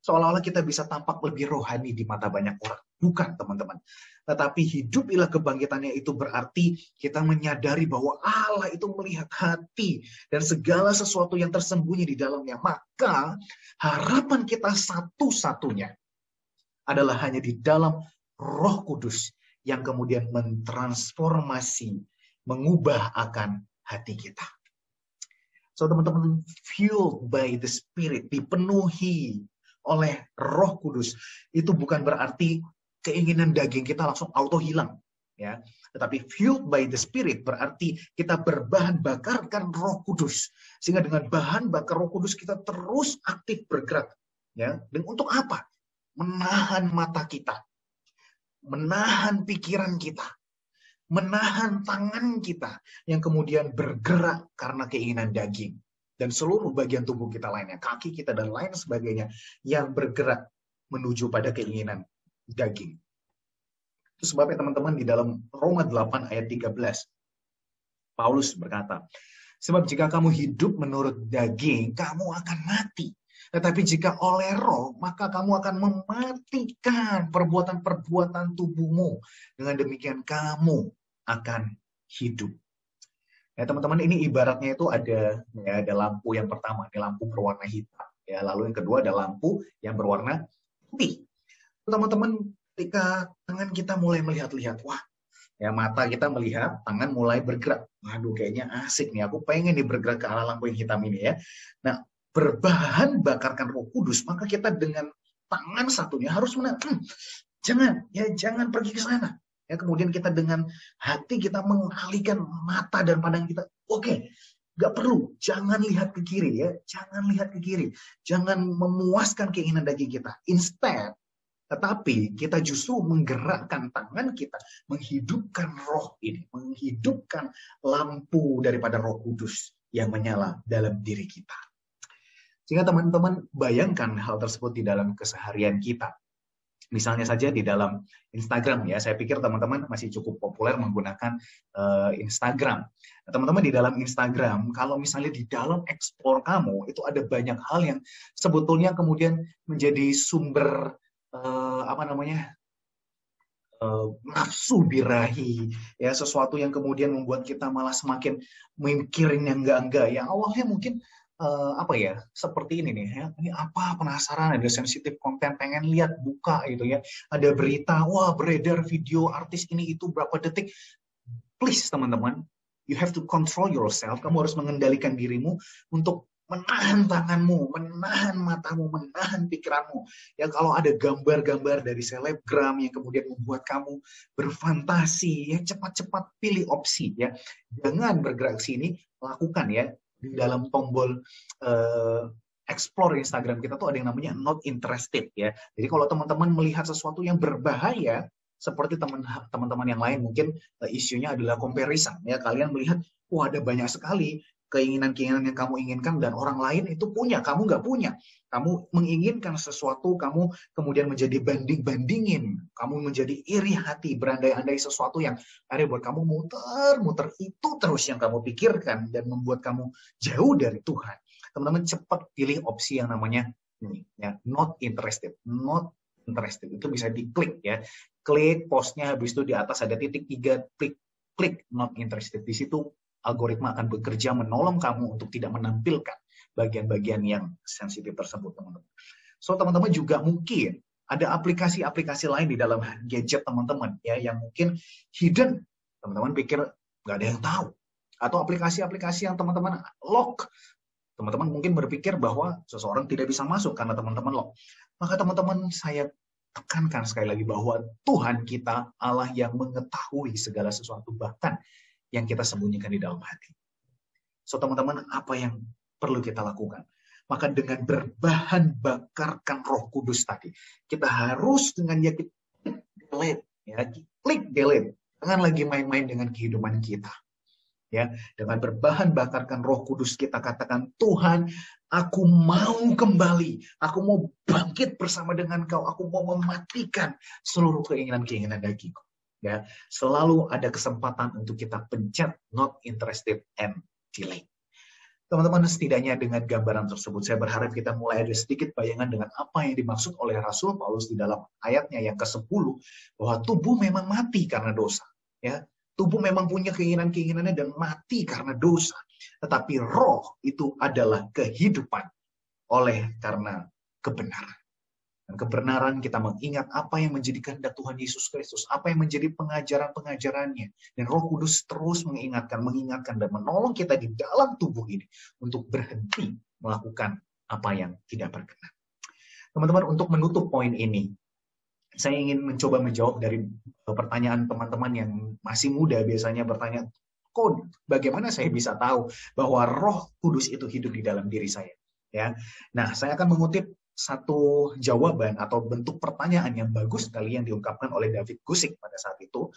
Seolah-olah kita bisa tampak lebih rohani di mata banyak orang. Bukan, teman-teman. Tetapi hidupilah kebangkitannya itu berarti kita menyadari bahwa Allah itu melihat hati dan segala sesuatu yang tersembunyi di dalamnya. Maka harapan kita satu-satunya adalah hanya di dalam Roh Kudus yang kemudian mentransformasi, mengubah akan hati kita. So, teman-teman, fueled by the Spirit, dipenuhi oleh Roh Kudus, itu bukan berarti keinginan daging kita langsung auto hilang, ya. Tetapi fueled by the Spirit berarti kita berbahan bakarkan Roh Kudus, sehingga dengan bahan bakar Roh Kudus kita terus aktif bergerak, ya. Dan untuk apa? Menahan mata kita, menahan pikiran kita, menahan tangan kita yang kemudian bergerak karena keinginan daging. Dan seluruh bagian tubuh kita lainnya, kaki kita dan lain sebagainya, yang bergerak menuju pada keinginan daging. Itu sebabnya, teman-teman, di dalam Roma 8 ayat 13, Paulus berkata, sebab jika kamu hidup menurut daging, kamu akan mati. Tetapi jika oleh roh, maka kamu akan mematikan perbuatan-perbuatan tubuhmu. Dengan demikian kamu akan hidup. Ya, teman-teman, ini ibaratnya itu ada lampu yang pertama, ini lampu berwarna hitam. Ya, lalu yang kedua ada lampu yang berwarna putih. Teman-teman, ketika tangan kita mulai melihat-lihat, wah, ya mata kita melihat, tangan mulai bergerak. Waduh, kayaknya asik nih, aku pengen nih bergerak ke arah lampu yang hitam ini ya. Nah, berbahan bakarkan Roh Kudus, maka kita dengan tangan satunya harus menahan, jangan pergi ke sana. Ya, kemudian kita dengan hati kita mengalihkan mata dan pandang kita. Oke, nggak perlu, jangan lihat ke kiri ya, jangan lihat ke kiri, jangan memuaskan keinginan daging kita. Instead, tetapi kita justru menggerakkan tangan kita, menghidupkan roh ini, menghidupkan lampu daripada Roh Kudus yang menyala dalam diri kita. Sehingga teman-teman bayangkan hal tersebut di dalam keseharian kita. Misalnya saja di dalam Instagram ya, saya pikir teman-teman masih cukup populer menggunakan Instagram. Nah, teman-teman, di dalam Instagram, kalau misalnya di dalam explore kamu, itu ada banyak hal yang sebetulnya kemudian menjadi sumber nafsu birahi, ya, sesuatu yang kemudian membuat kita malah semakin mikirin yang enggak-enggak. Yang awalnya mungkin seperti ini nih ya, ini apa, penasaran, ada sensitif konten, pengen lihat, buka gitu ya, ada berita, wah beredar video artis ini itu berapa detik. Please, teman-teman, you have to control yourself. Kamu harus mengendalikan dirimu untuk menahan tanganmu, menahan matamu, menahan pikiranmu. Ya, kalau ada gambar-gambar dari selebgram yang kemudian membuat kamu berfantasi, ya cepat-cepat pilih opsi ya. Jangan bergerak sini, lakukan ya. Di dalam tombol explore Instagram kita tuh ada yang namanya not interested ya. Jadi kalau teman-teman melihat sesuatu yang berbahaya, seperti teman-teman yang lain mungkin isunya adalah comparison ya. Kalian melihat, wah ada banyak sekali keinginan-keinginan yang kamu inginkan dan orang lain itu punya, kamu nggak punya. Kamu menginginkan sesuatu, kamu kemudian menjadi banding-bandingin, kamu menjadi iri hati, berandai-andai sesuatu yang ada buat kamu muter-muter, itu terus yang kamu pikirkan dan membuat kamu jauh dari Tuhan. Teman-teman cepat pilih opsi yang namanya ini, ya, not interested. Not interested itu bisa diklik ya, klik postnya, habis itu di atas ada titik 3, klik not interested. Di situ algoritma akan bekerja menolong kamu untuk tidak menampilkan bagian-bagian yang sensitif tersebut, teman-teman. So, teman-teman juga mungkin ada aplikasi-aplikasi lain di dalam gadget teman-teman ya yang mungkin hidden. Teman-teman pikir nggak ada yang tahu. Atau aplikasi-aplikasi yang teman-teman lock. Teman-teman mungkin berpikir bahwa seseorang tidak bisa masuk karena teman-teman lock. Maka teman-teman, saya tekankan sekali lagi bahwa Tuhan kita Allah yang mengetahui segala sesuatu, bahkan yang kita sembunyikan di dalam hati. So, teman-teman, apa yang perlu kita lakukan? Maka dengan berbahan bakarkan Roh Kudus tadi, kita harus dengan klik delete. Jangan lagi main-main dengan kehidupan kita. Ya, dengan berbahan bakarkan Roh Kudus kita katakan, Tuhan, aku mau kembali, aku mau bangkit bersama dengan Kau, aku mau mematikan seluruh keinginan-keinginan dagingku. Ya, selalu ada kesempatan untuk kita pencet not interested and delete. Teman-teman, setidaknya dengan gambaran tersebut, saya berharap kita mulai ada sedikit bayangan dengan apa yang dimaksud oleh Rasul Paulus di dalam ayatnya yang ke-10, bahwa tubuh memang mati karena dosa. Ya, tubuh memang punya keinginan-keinginannya dan mati karena dosa. Tetapi roh itu adalah kehidupan oleh karena kebenaran. Dan kebenaran kita mengingat apa yang menjadi kehendak Tuhan Yesus Kristus, apa yang menjadi pengajaran-pengajarannya. Dan Roh Kudus terus mengingatkan dan menolong kita di dalam tubuh ini untuk berhenti melakukan apa yang tidak berkenan. Teman-teman, untuk menutup poin ini, saya ingin mencoba menjawab dari pertanyaan teman-teman yang masih muda biasanya bertanya, kok bagaimana saya bisa tahu bahwa Roh Kudus itu hidup di dalam diri saya? Ya, nah saya akan mengutip satu jawaban atau bentuk pertanyaan yang bagus sekali yang diungkapkan oleh David Guzik pada saat itu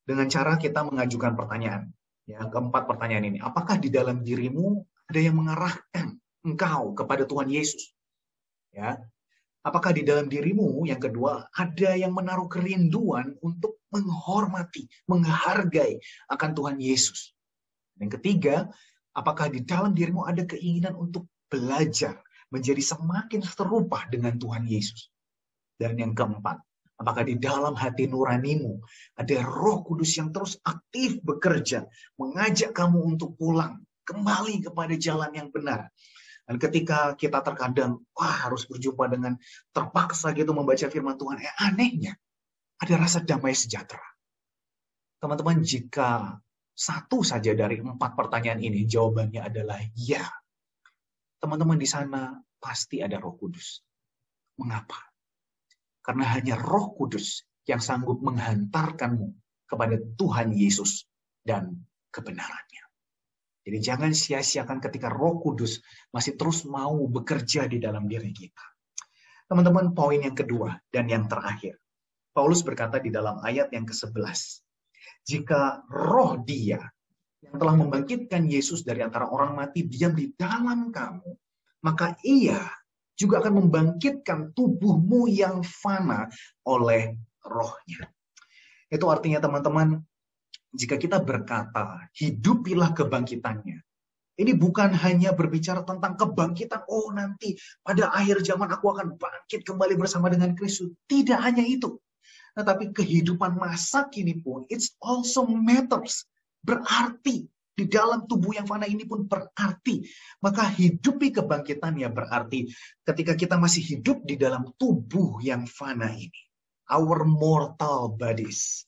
dengan cara kita mengajukan pertanyaan. Ya, keempat pertanyaan ini, apakah di dalam dirimu ada yang mengarahkan engkau kepada Tuhan Yesus? Ya, apakah di dalam dirimu, yang kedua, ada yang menaruh kerinduan untuk menghormati, menghargai akan Tuhan Yesus? Yang ketiga, apakah di dalam dirimu ada keinginan untuk belajar, menjadi semakin serupa dengan Tuhan Yesus? Dan yang keempat, apakah di dalam hati nuranimu ada Roh Kudus yang terus aktif bekerja, mengajak kamu untuk pulang, kembali kepada jalan yang benar? Dan ketika kita terkadang, harus berjumpa dengan terpaksa gitu membaca firman Tuhan, anehnya ada rasa damai sejahtera. Teman-teman, jika satu saja dari 4 pertanyaan ini jawabannya adalah ya, teman-teman di sana pasti ada Roh Kudus. Mengapa? Karena hanya Roh Kudus yang sanggup menghantarkanmu kepada Tuhan Yesus dan kebenarannya. Jadi jangan sia-siakan ketika Roh Kudus masih terus mau bekerja di dalam diri kita. Teman-teman, poin yang kedua dan yang terakhir. Paulus berkata di dalam ayat yang ke-11. Jika roh Dia yang telah membangkitkan Yesus dari antara orang mati diam di dalam kamu, maka Ia juga akan membangkitkan tubuhmu yang fana oleh rohnya. Itu artinya teman-teman, jika kita berkata, hidupilah kebangkitannya, ini bukan hanya berbicara tentang kebangkitan, nanti pada akhir zaman aku akan bangkit kembali bersama dengan Kristus. Tidak hanya itu. Tetapi kehidupan masa kini pun, it's also matters. Berarti di dalam tubuh yang fana ini pun berarti. Maka hidupi kebangkitannya berarti ketika kita masih hidup di dalam tubuh yang fana ini, our mortal bodies,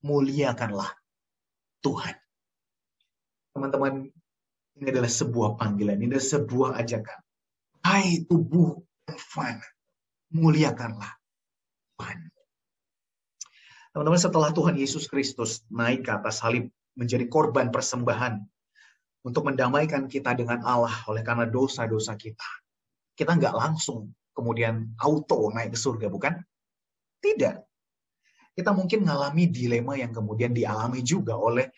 muliakanlah Tuhan. Teman-teman, ini adalah sebuah panggilan, ini adalah sebuah ajakan. Hai tubuh yang fana, muliakanlah Tuhan. Teman-teman, setelah Tuhan Yesus Kristus naik ke atas salib, menjadi korban persembahan untuk mendamaikan kita dengan Allah oleh karena dosa-dosa kita. Kita nggak langsung kemudian auto naik ke surga, bukan? Tidak. Kita mungkin mengalami dilema yang kemudian dialami juga oleh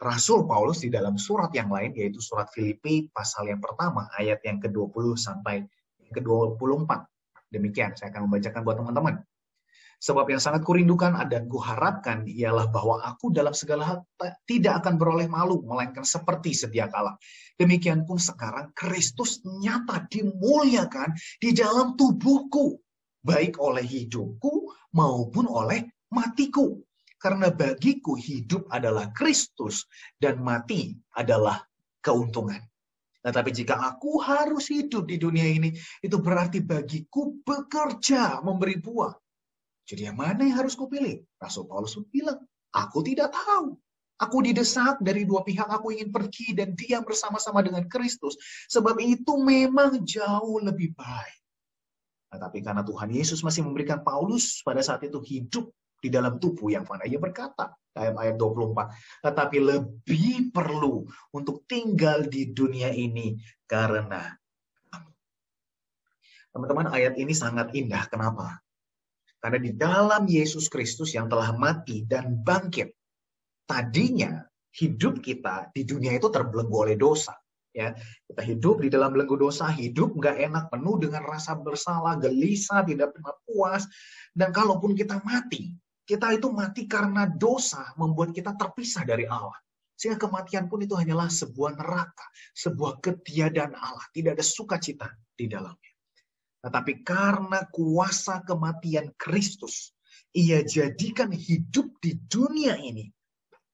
Rasul Paulus di dalam surat yang lain, yaitu surat Filipi pasal yang pertama, ayat yang ke-20 sampai ke-24. Demikian, saya akan membacakan buat teman-teman. Sebab yang sangat kurindukan dan kuharapkan ialah bahwa aku dalam segala hal tidak akan beroleh malu, melainkan seperti sedia kala. Demikian pun sekarang Kristus nyata dimuliakan di dalam tubuhku, baik oleh hidupku maupun oleh matiku. Karena bagiku hidup adalah Kristus dan mati adalah keuntungan. Tetapi jika aku harus hidup di dunia ini, itu berarti bagiku bekerja memberi buah. Jadi yang mana yang harus kupilih? Rasul Paulus bilang, aku tidak tahu. Aku didesak dari dua pihak, aku ingin pergi dan diam bersama-sama dengan Kristus. Sebab itu memang jauh lebih baik. Tetapi karena Tuhan Yesus masih memberikan Paulus pada saat itu hidup di dalam tubuh yang mana ia berkata, ayat 24, tetapi lebih perlu untuk tinggal di dunia ini karena kamu. Teman-teman, ayat ini sangat indah. Kenapa? Karena di dalam Yesus Kristus yang telah mati dan bangkit, tadinya hidup kita di dunia itu terbelenggu oleh dosa. Ya, kita hidup di dalam belenggu dosa, hidup nggak enak, penuh dengan rasa bersalah, gelisah, tidak pernah puas. Dan kalaupun kita mati, kita itu mati karena dosa membuat kita terpisah dari Allah. Sehingga kematian pun itu hanyalah sebuah neraka, sebuah ketiadaan Allah. Tidak ada sukacita di dalamnya. Tetapi karena kuasa kematian Kristus, ia jadikan hidup di dunia ini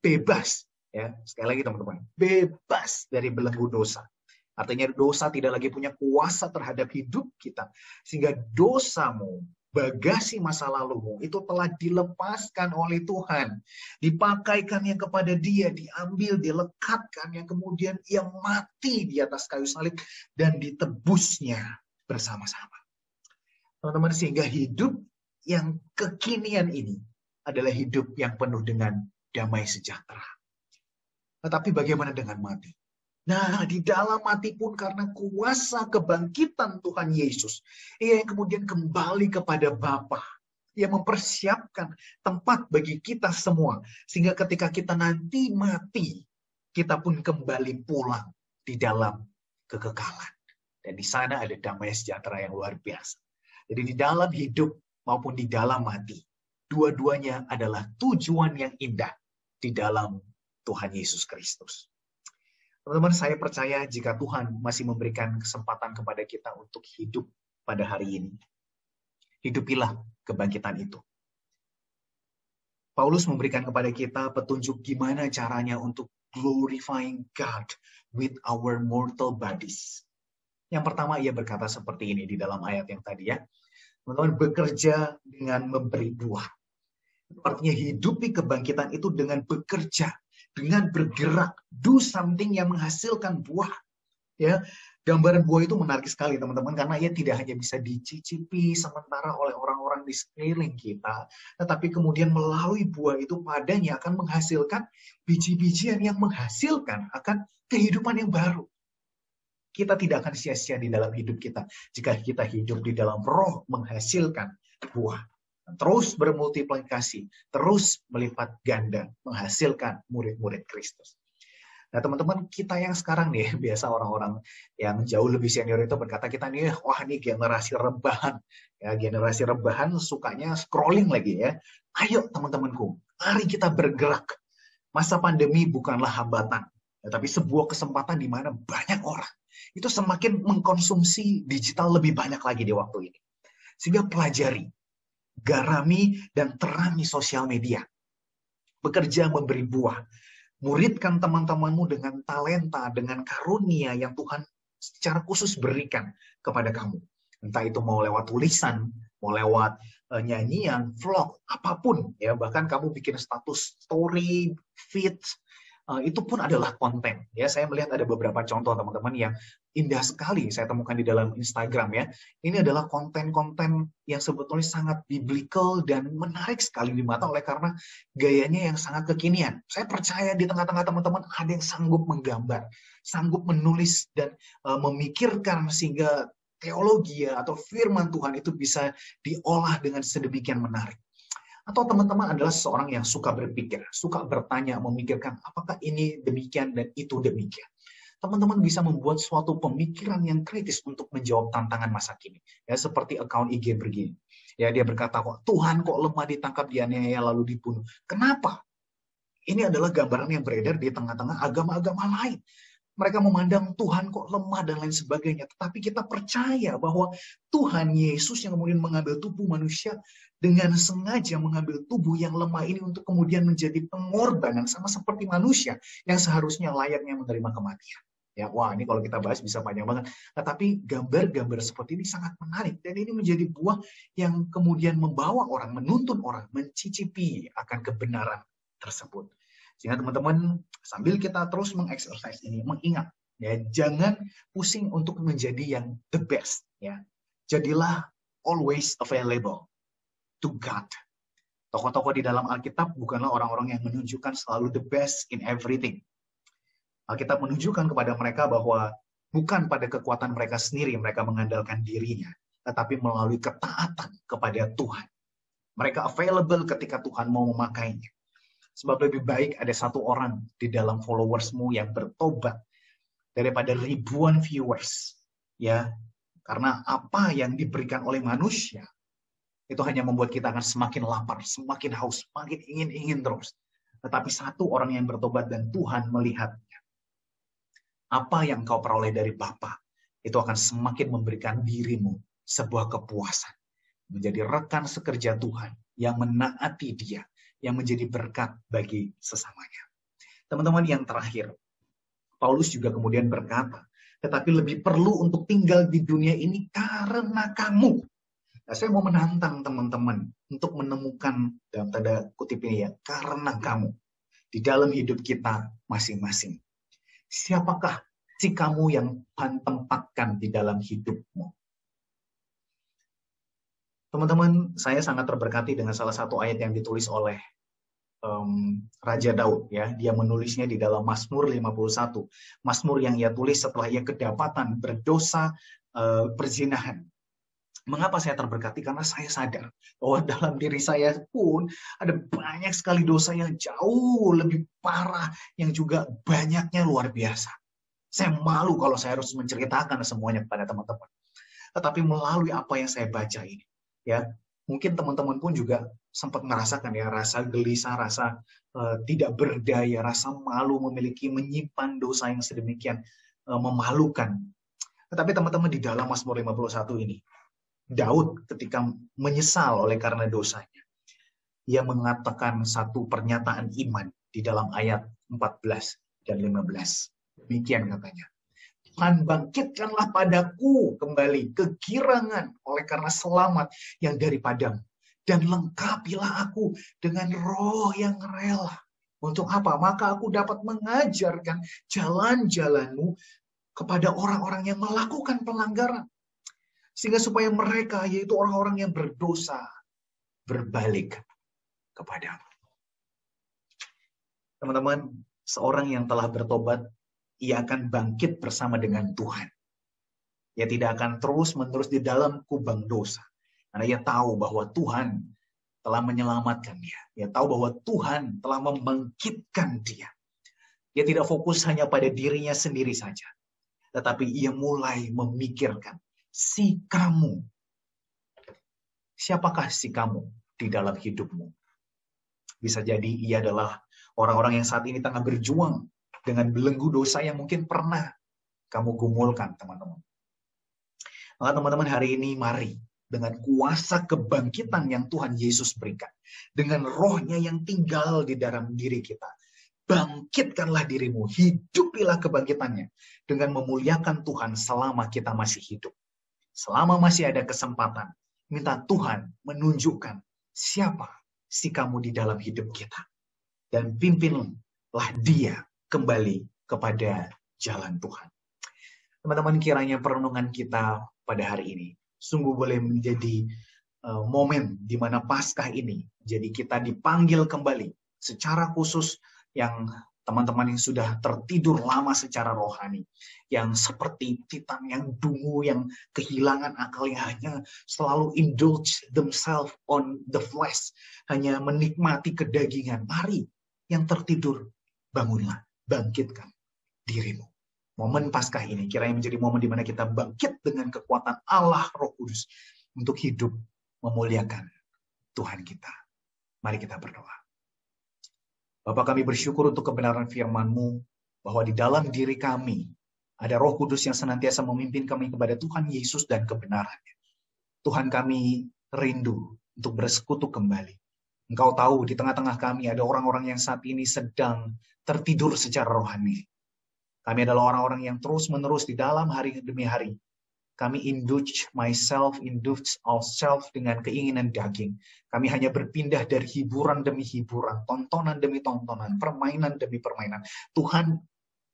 bebas. Ya, sekali lagi teman-teman, bebas dari belenggu dosa. Artinya dosa tidak lagi punya kuasa terhadap hidup kita. Sehingga dosamu, bagasi masa lalumu itu telah dilepaskan oleh Tuhan. Dipakaikannya kepada dia, diambil, dilekatkan, yang kemudian ia mati di atas kayu salib dan ditebusnya bersama-sama. Teman-teman, sehingga hidup yang kekinian ini adalah hidup yang penuh dengan damai sejahtera. Tetapi bagaimana dengan mati? Nah, di dalam mati pun karena kuasa kebangkitan Tuhan Yesus, ia yang kemudian kembali kepada Bapa. Ia mempersiapkan tempat bagi kita semua. Sehingga ketika kita nanti mati, kita pun kembali pulang di dalam kekekalan. Dan di sana ada damai sejahtera yang luar biasa. Jadi di dalam hidup maupun di dalam mati, dua-duanya adalah tujuan yang indah di dalam Tuhan Yesus Kristus. Teman-teman, saya percaya jika Tuhan masih memberikan kesempatan kepada kita untuk hidup pada hari ini, hidupilah kebangkitan itu. Paulus memberikan kepada kita petunjuk gimana caranya untuk glorifying God with our mortal bodies. Yang pertama, ia berkata seperti ini di dalam ayat yang tadi ya. Teman-teman, bekerja dengan memberi buah. Artinya hidupi kebangkitan itu dengan bekerja, dengan bergerak, do something yang menghasilkan buah. Ya, gambaran buah itu menarik sekali teman-teman, karena ia tidak hanya bisa dicicipi sementara oleh orang-orang di sekeliling kita, tetapi kemudian melalui buah itu padanya akan menghasilkan biji-bijian yang menghasilkan akan kehidupan yang baru. Kita tidak akan sia-sia di dalam hidup kita jika kita hidup di dalam roh menghasilkan buah. Terus bermultiplikasi, terus melipat ganda, menghasilkan murid-murid Kristus. Nah teman-teman, kita yang sekarang nih, biasa orang-orang yang jauh lebih senior itu berkata kita nih, wah ini generasi rebahan. Ya, generasi rebahan sukanya scrolling lagi ya. Ayo teman-temanku, mari kita bergerak. Masa pandemi bukanlah hambatan, tapi sebuah kesempatan di mana banyak orang itu semakin mengkonsumsi digital lebih banyak lagi di waktu ini. Sehingga pelajari, garami dan terangi sosial media. Bekerja memberi buah. Muridkan teman-temanmu dengan talenta, dengan karunia yang Tuhan secara khusus berikan kepada kamu. Entah itu mau lewat tulisan, mau lewat nyanyian, vlog, apapun. Ya, bahkan kamu bikin status story, feed, itu pun adalah konten. Ya, saya melihat ada beberapa contoh teman-teman yang indah sekali saya temukan di dalam Instagram ya. Ini adalah konten-konten yang sebetulnya sangat biblical dan menarik sekali di mata oleh karena gayanya yang sangat kekinian. Saya percaya di tengah-tengah teman-teman ada yang sanggup menggambar, sanggup menulis dan memikirkan sehingga teologi atau firman Tuhan itu bisa diolah dengan sedemikian menarik. Atau teman-teman adalah seseorang yang suka berpikir, suka bertanya, memikirkan apakah ini demikian dan itu demikian. Teman-teman bisa membuat suatu pemikiran yang kritis untuk menjawab tantangan masa kini. Ya, seperti akun IG begini. Ya, dia berkata, Tuhan kok lemah, ditangkap, dianiaya, lalu dibunuh. Kenapa? Ini adalah gambaran yang beredar di tengah-tengah agama-agama lain. Mereka memandang Tuhan kok lemah dan lain sebagainya. Tetapi kita percaya bahwa Tuhan Yesus yang kemudian mengambil tubuh manusia dengan sengaja mengambil tubuh yang lemah ini untuk kemudian menjadi pengorbanan sama seperti manusia yang seharusnya layaknya menerima kematian. Ya, wah, ini kalau kita bahas bisa panjang banget. Tetapi gambar-gambar seperti ini sangat menarik. Dan ini menjadi buah yang kemudian membawa orang, menuntun orang, mencicipi akan kebenaran tersebut. Sehingga teman-teman, sambil kita terus mengeksersis ini, mengingat, ya, jangan pusing untuk menjadi yang the best. Ya. Jadilah always available to God. Tokoh-tokoh di dalam Alkitab bukanlah orang-orang yang menunjukkan selalu the best in everything. Alkitab menunjukkan kepada mereka bahwa bukan pada kekuatan mereka sendiri mereka mengandalkan dirinya, tetapi melalui ketaatan kepada Tuhan. Mereka available ketika Tuhan mau memakainya. Sebab lebih baik ada satu orang di dalam followersmu yang bertobat daripada ribuan viewers. Ya, karena apa yang diberikan oleh manusia itu hanya membuat kita akan semakin lapar, semakin haus, semakin ingin terus. Tetapi satu orang yang bertobat dan Tuhan melihatnya. Apa yang kau peroleh dari Bapa itu akan semakin memberikan dirimu sebuah kepuasan. Menjadi rekan sekerja Tuhan yang menaati Dia, yang menjadi berkat bagi sesamanya. Teman-teman, yang terakhir, Paulus juga kemudian berkata, tetapi lebih perlu untuk tinggal di dunia ini karena kamu. Nah, saya mau menantang teman-teman untuk menemukan dalam tanda kutip ini ya, karena kamu di dalam hidup kita masing-masing. Siapakah si kamu yang Tuhan tempatkan di dalam hidupmu? Teman-teman, saya sangat terberkati dengan salah satu ayat yang ditulis oleh Raja Daud. Ya, dia menulisnya di dalam Mazmur 51. Mazmur yang ia tulis setelah ia kedapatan berdosa perzinahan. Mengapa saya terberkati? Karena saya sadar bahwa dalam diri saya pun ada banyak sekali dosa yang jauh lebih parah, yang juga banyaknya luar biasa. Saya malu kalau saya harus menceritakan semuanya kepada teman-teman. Tetapi melalui apa yang saya baca ini, ya, mungkin teman-teman pun juga sempat merasakan ya rasa gelisah, rasa tidak berdaya, rasa malu menyimpan dosa yang sedemikian memalukan. Tetapi teman-teman, di dalam Mazmur 51 ini, Daud ketika menyesal oleh karena dosanya, ia mengatakan satu pernyataan iman di dalam ayat 14 dan 15. Demikian katanya. Tuhan, bangkitkanlah padaku kembali kegirangan oleh karena selamat yang daripadamu. Dan lengkapilah aku dengan roh yang rela. Untuk apa? Maka aku dapat mengajarkan jalan-jalanmu kepada orang-orang yang melakukan pelanggaran. Sehingga supaya mereka, yaitu orang-orang yang berdosa, berbalik kepadamu. Teman-teman, seorang yang telah bertobat, ia akan bangkit bersama dengan Tuhan. Ia tidak akan terus-menerus di dalam kubang dosa. Karena ia tahu bahwa Tuhan telah menyelamatkan dia. Ia tahu bahwa Tuhan telah membangkitkan dia. Ia tidak fokus hanya pada dirinya sendiri saja. Tetapi ia mulai memikirkan si kamu. Siapakah si kamu di dalam hidupmu? Bisa jadi ia adalah orang-orang yang saat ini tengah berjuang dengan belenggu dosa yang mungkin pernah kamu gumulkan, teman-teman. Maka teman-teman, hari ini mari dengan kuasa kebangkitan yang Tuhan Yesus berikan, dengan rohnya yang tinggal di dalam diri kita, bangkitkanlah dirimu, hidupilah kebangkitannya dengan memuliakan Tuhan selama kita masih hidup. Selama masih ada kesempatan, minta Tuhan menunjukkan siapa si kamu di dalam hidup kita. Dan pimpinlah dia kembali kepada jalan Tuhan. Teman-teman, kiranya perenungan kita pada hari ini sungguh boleh menjadi momen di mana Paskah ini jadi kita dipanggil kembali secara khusus yang teman-teman yang sudah tertidur lama secara rohani, yang seperti Titan yang dungu, yang kehilangan akalnya, hanya selalu indulge themselves on the flesh, hanya menikmati kedagingan. Mari yang tertidur, bangunlah, bangkitkan dirimu. Momen Paskah ini kiranya menjadi momen di mana kita bangkit dengan kekuatan Allah Roh Kudus untuk hidup memuliakan Tuhan kita. Mari kita berdoa. Bapa, kami bersyukur untuk kebenaran firman-Mu, bahwa di dalam diri kami ada Roh Kudus yang senantiasa memimpin kami kepada Tuhan Yesus dan kebenarannya. Tuhan, kami rindu untuk bersekutu kembali. Engkau tahu di tengah-tengah kami ada orang-orang yang saat ini sedang tertidur secara rohani. Kami adalah orang-orang yang terus-menerus di dalam hari demi hari. Kami indulge ourselves dengan keinginan daging. Kami hanya berpindah dari hiburan demi hiburan, tontonan demi tontonan, permainan demi permainan. Tuhan,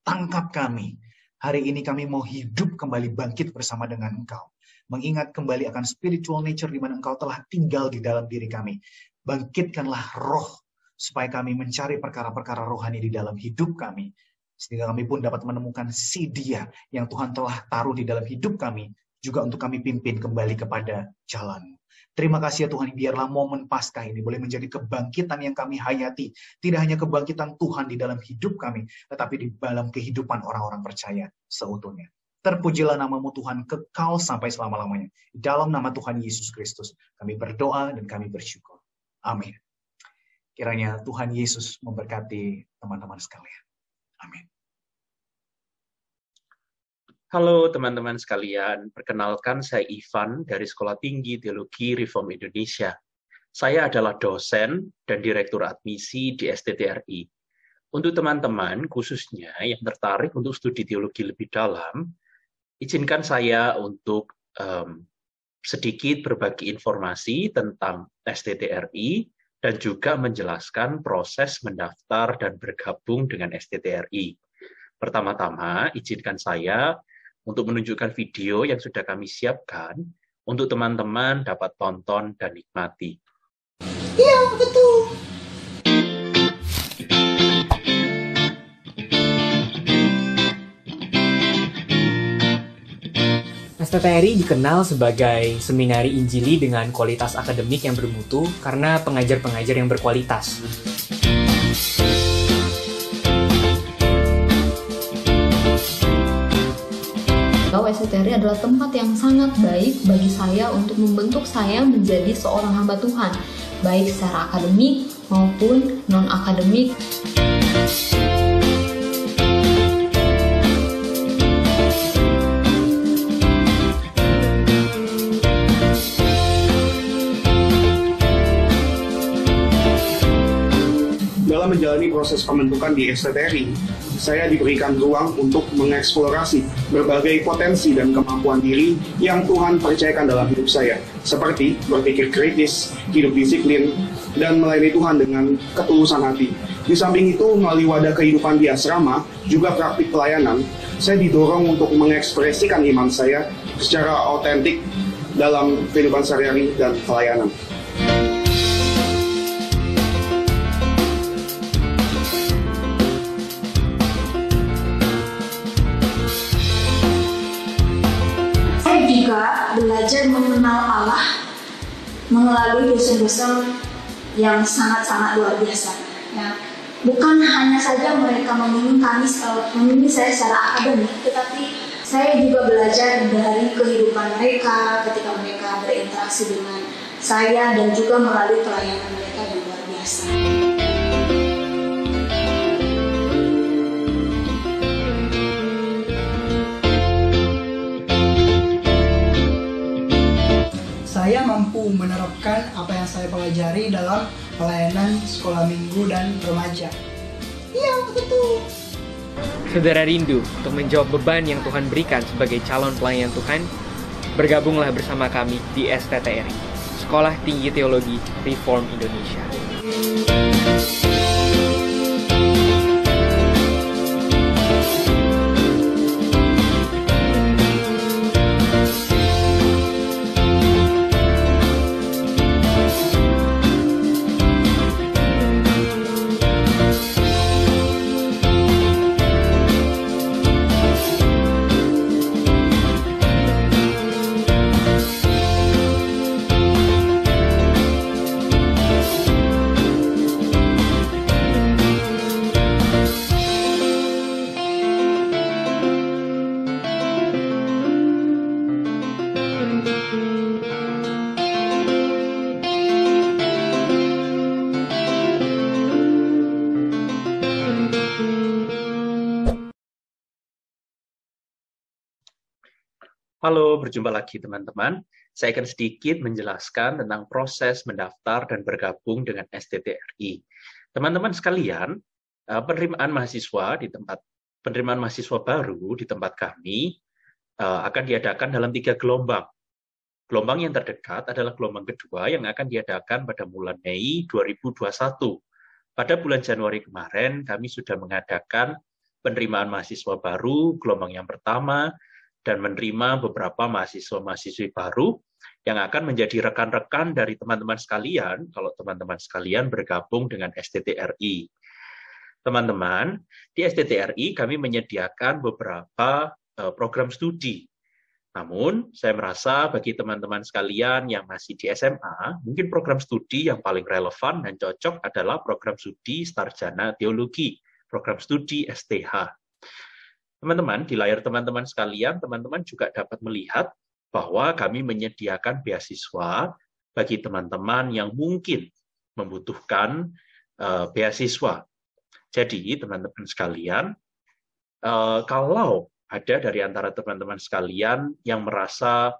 tangkap kami. Hari ini kami mau hidup kembali, bangkit bersama dengan Engkau. Mengingat kembali akan spiritual nature di mana Engkau telah tinggal di dalam diri kami. Bangkitkanlah roh, supaya kami mencari perkara-perkara rohani di dalam hidup kami. Sehingga kami pun dapat menemukan si Dia yang Tuhan telah taruh di dalam hidup kami, juga untuk kami pimpin kembali kepada jalan. Terima kasih ya Tuhan, biarlah momen Paskah ini boleh menjadi kebangkitan yang kami hayati. Tidak hanya kebangkitan Tuhan di dalam hidup kami, tetapi di dalam kehidupan orang-orang percaya seutuhnya. Terpujilah nama-Mu Tuhan, kekal sampai selama-lamanya. Dalam nama Tuhan Yesus Kristus, kami berdoa dan kami bersyukur. Amin. Kiranya Tuhan Yesus memberkati teman-teman sekalian. Amin. Halo teman-teman sekalian, perkenalkan saya Ivan dari Sekolah Tinggi Teologi Reform Indonesia. Saya adalah dosen dan direktur admisi di STTRI. Untuk teman-teman khususnya yang tertarik untuk studi teologi lebih dalam, izinkan saya untuk sedikit berbagi informasi tentang STTRI dan juga menjelaskan proses mendaftar dan bergabung dengan STTRI. Pertama-tama, izinkan saya untuk menunjukkan video yang sudah kami siapkan untuk teman-teman dapat tonton dan nikmati. Iya, betul. STTRI dikenal sebagai seminari Injili dengan kualitas akademik yang bermutu karena pengajar-pengajar yang berkualitas. STTRI adalah tempat yang sangat baik bagi saya untuk membentuk saya menjadi seorang hamba Tuhan, baik secara akademik maupun non-akademik. Dalam menjalani proses pembentukan di STTRI, saya diberikan ruang untuk mengeksplorasi berbagai potensi dan kemampuan diri yang Tuhan percayakan dalam hidup saya, seperti berpikir kritis, hidup disiplin, dan melayani Tuhan dengan ketulusan hati. Di samping itu, melalui wadah kehidupan di asrama, juga praktik pelayanan, saya didorong untuk mengekspresikan iman saya secara otentik dalam kehidupan sehari-hari dan pelayanan. Juga belajar mengenal Allah melalui dosen-dosen yang sangat-sangat luar biasa. Ya. Bukan hanya saja mereka membimbing saya secara akademik, tetapi saya juga belajar dari kehidupan mereka ketika mereka berinteraksi dengan saya dan juga melalui pelayanan mereka yang luar biasa. Saya mampu menerapkan apa yang saya pelajari dalam pelayanan sekolah minggu dan remaja. Iya, betul. Saudara rindu untuk menjawab beban yang Tuhan berikan sebagai calon pelayan Tuhan? Bergabunglah bersama kami di STTRI, Sekolah Tinggi Teologi Reform Indonesia. Halo, berjumpa lagi teman-teman. Saya akan sedikit menjelaskan tentang proses mendaftar dan bergabung dengan STTRI. Teman-teman sekalian, penerimaan mahasiswa baru di tempat kami akan diadakan dalam 3 gelombang. Gelombang yang terdekat adalah gelombang kedua yang akan diadakan pada bulan Mei 2021. Pada bulan Januari kemarin, kami sudah mengadakan penerimaan mahasiswa baru, gelombang yang pertama, dan menerima beberapa mahasiswa-mahasiswi baru yang akan menjadi rekan-rekan dari teman-teman sekalian kalau teman-teman sekalian bergabung dengan STTRI. Teman-teman, di STTRI kami menyediakan beberapa program studi. Namun, saya merasa bagi teman-teman sekalian yang masih di SMA, mungkin program studi yang paling relevan dan cocok adalah program studi Sarjana Teologi, program studi STH. Teman-teman, di layar teman-teman sekalian, teman-teman juga dapat melihat bahwa kami menyediakan beasiswa bagi teman-teman yang mungkin membutuhkan beasiswa. Jadi, teman-teman sekalian, kalau ada dari antara teman-teman sekalian yang merasa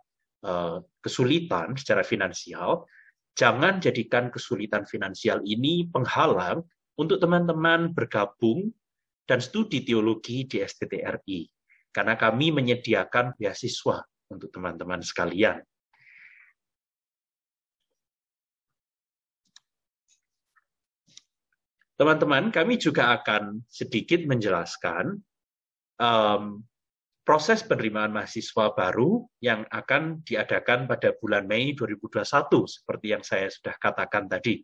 kesulitan secara finansial, jangan jadikan kesulitan finansial ini penghalang untuk teman-teman bergabung dan studi teologi di STTRI, karena kami menyediakan beasiswa untuk teman-teman sekalian. Teman-teman, kami juga akan sedikit menjelaskan proses penerimaan mahasiswa baru yang akan diadakan pada bulan Mei 2021, seperti yang saya sudah katakan tadi.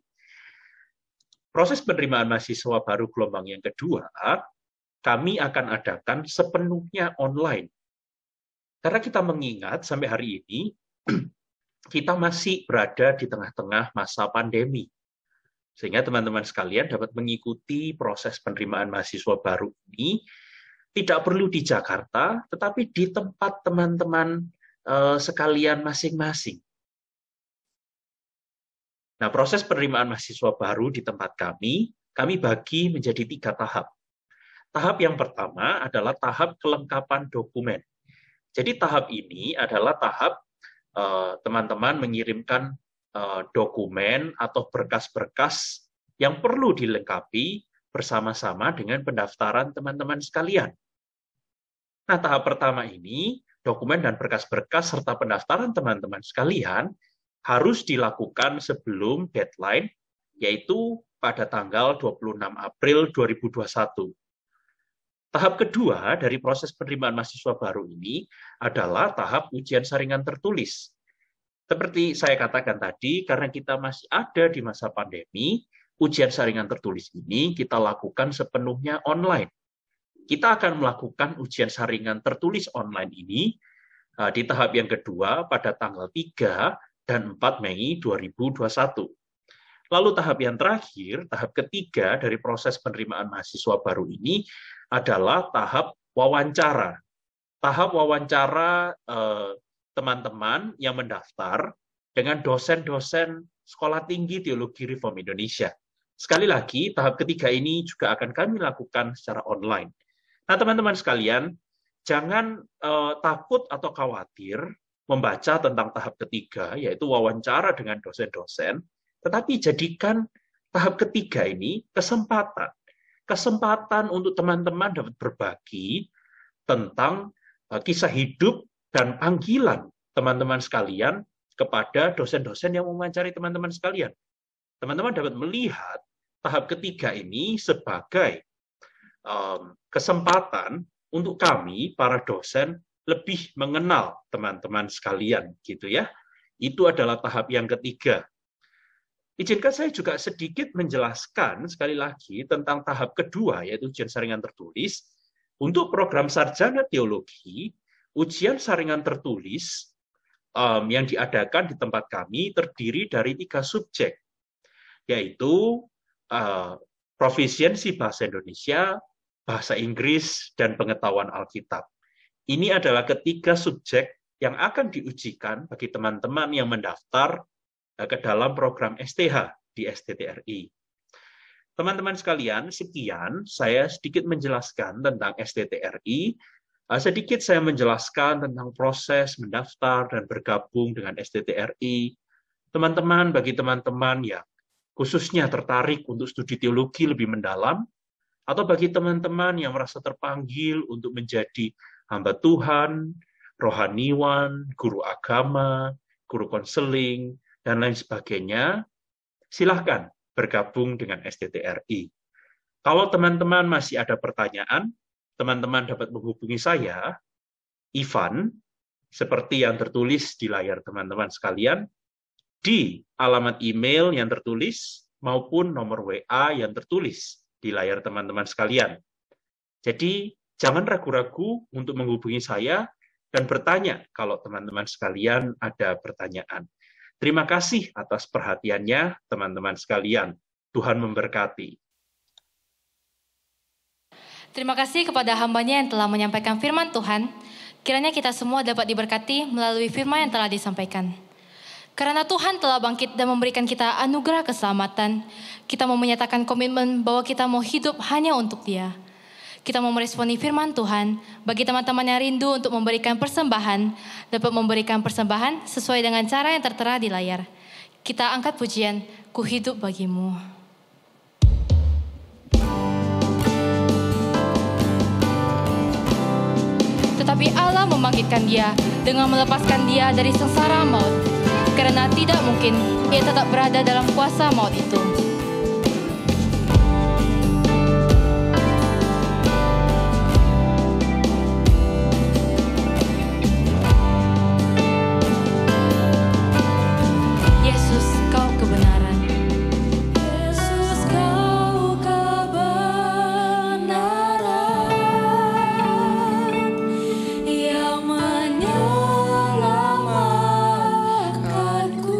Proses penerimaan mahasiswa baru gelombang yang kedua, kami akan adakan sepenuhnya online. Karena kita mengingat sampai hari ini, kita masih berada di tengah-tengah masa pandemi. Sehingga teman-teman sekalian dapat mengikuti proses penerimaan mahasiswa baru ini, tidak perlu di Jakarta, tetapi di tempat teman-teman sekalian masing-masing. Nah, proses penerimaan mahasiswa baru di tempat kami bagi menjadi 3 tahap. Tahap yang pertama adalah tahap kelengkapan dokumen. Jadi tahap ini adalah tahap teman-teman mengirimkan dokumen atau berkas-berkas yang perlu dilengkapi bersama-sama dengan pendaftaran teman-teman sekalian. Nah, tahap pertama ini, dokumen dan berkas-berkas serta pendaftaran teman-teman sekalian harus dilakukan sebelum deadline, yaitu pada tanggal 26 April 2021. Tahap kedua dari proses penerimaan mahasiswa baru ini adalah tahap ujian saringan tertulis. Seperti saya katakan tadi, karena kita masih ada di masa pandemi, ujian saringan tertulis ini kita lakukan sepenuhnya online. Kita akan melakukan ujian saringan tertulis online ini di tahap yang kedua pada tanggal 3 dan 4 Mei 2021. Lalu tahap yang terakhir, tahap ketiga dari proses penerimaan mahasiswa baru ini adalah tahap wawancara. Tahap wawancara teman-teman yang mendaftar dengan dosen-dosen Sekolah Tinggi Teologi Reform Indonesia. Sekali lagi, tahap ketiga ini juga akan kami lakukan secara online. Nah, teman-teman sekalian, jangan takut atau khawatir membaca tentang tahap ketiga, yaitu wawancara dengan dosen-dosen, tetapi jadikan tahap ketiga ini kesempatan. Kesempatan untuk teman-teman dapat berbagi tentang kisah hidup dan panggilan teman-teman sekalian kepada dosen-dosen yang mewawancari teman-teman sekalian. Teman-teman dapat melihat tahap ketiga ini sebagai kesempatan untuk kami, para dosen, lebih mengenal teman-teman sekalian, gitu ya. Itu adalah tahap yang ketiga. Izinkan saya juga sedikit menjelaskan sekali lagi tentang tahap kedua, yaitu ujian saringan tertulis. Untuk program sarjana teologi, ujian saringan tertulis yang diadakan di tempat kami terdiri dari 3 subjek, yaitu profisiensi bahasa Indonesia, bahasa Inggris, dan pengetahuan Alkitab. Ini adalah ketiga subjek yang akan diujikan bagi teman-teman yang mendaftar ke dalam program STH di STTRI. Teman-teman sekalian, sekian saya sedikit menjelaskan tentang STTRI. Sedikit saya menjelaskan tentang proses mendaftar dan bergabung dengan STTRI. Teman-teman, bagi teman-teman yang khususnya tertarik untuk studi teologi lebih mendalam, atau bagi teman-teman yang merasa terpanggil untuk menjadi hamba Tuhan, rohaniwan, guru agama, guru konseling, dan lain sebagainya, silahkan bergabung dengan STTRI. Kalau teman-teman masih ada pertanyaan, teman-teman dapat menghubungi saya, Ivan, seperti yang tertulis di layar teman-teman sekalian, di alamat email yang tertulis maupun nomor WA yang tertulis di layar teman-teman sekalian. Jadi, jangan ragu-ragu untuk menghubungi saya dan bertanya kalau teman-teman sekalian ada pertanyaan. Terima kasih atas perhatiannya, teman-teman sekalian. Tuhan memberkati. Terima kasih kepada hambanya yang telah menyampaikan firman Tuhan. Kiranya kita semua dapat diberkati melalui firman yang telah disampaikan. Karena Tuhan telah bangkit dan memberikan kita anugerah keselamatan, kita mau menyatakan komitmen bahwa kita mau hidup hanya untuk Dia. Kita mau meresponi firman Tuhan. Bagi teman-teman yang rindu untuk memberikan persembahan, dapat memberikan persembahan sesuai dengan cara yang tertera di layar. Kita angkat pujian, Ku hidup bagimu. Tetapi Allah membangkitkan dia dengan melepaskan dia dari sengsara maut. Karena tidak mungkin ia tetap berada dalam kuasa maut itu. Yesus, Kau kebenaran. Yesus, Kau kebenaran yang menyelamatkanku.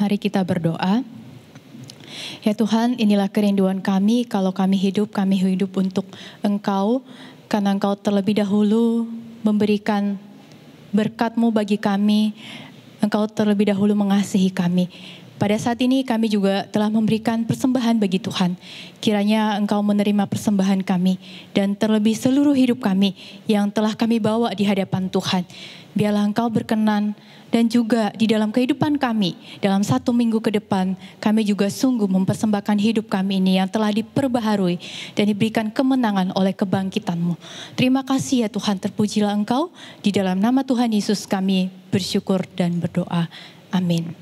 Mari kita berdoa. Ya Tuhan, inilah kerinduan kami, kalau kami hidup untuk Engkau, karena Engkau terlebih dahulu memberikan berkat-Mu bagi kami, Engkau terlebih dahulu mengasihi kami. Pada saat ini kami juga telah memberikan persembahan bagi Tuhan. Kiranya Engkau menerima persembahan kami dan terlebih seluruh hidup kami yang telah kami bawa di hadapan Tuhan. Biarlah Engkau berkenan dan juga di dalam kehidupan kami, dalam 1 minggu ke depan, kami juga sungguh mempersembahkan hidup kami ini yang telah diperbaharui dan diberikan kemenangan oleh kebangkitan-Mu. Terima kasih ya Tuhan, terpujilah Engkau. Di dalam nama Tuhan Yesus kami bersyukur dan berdoa. Amin.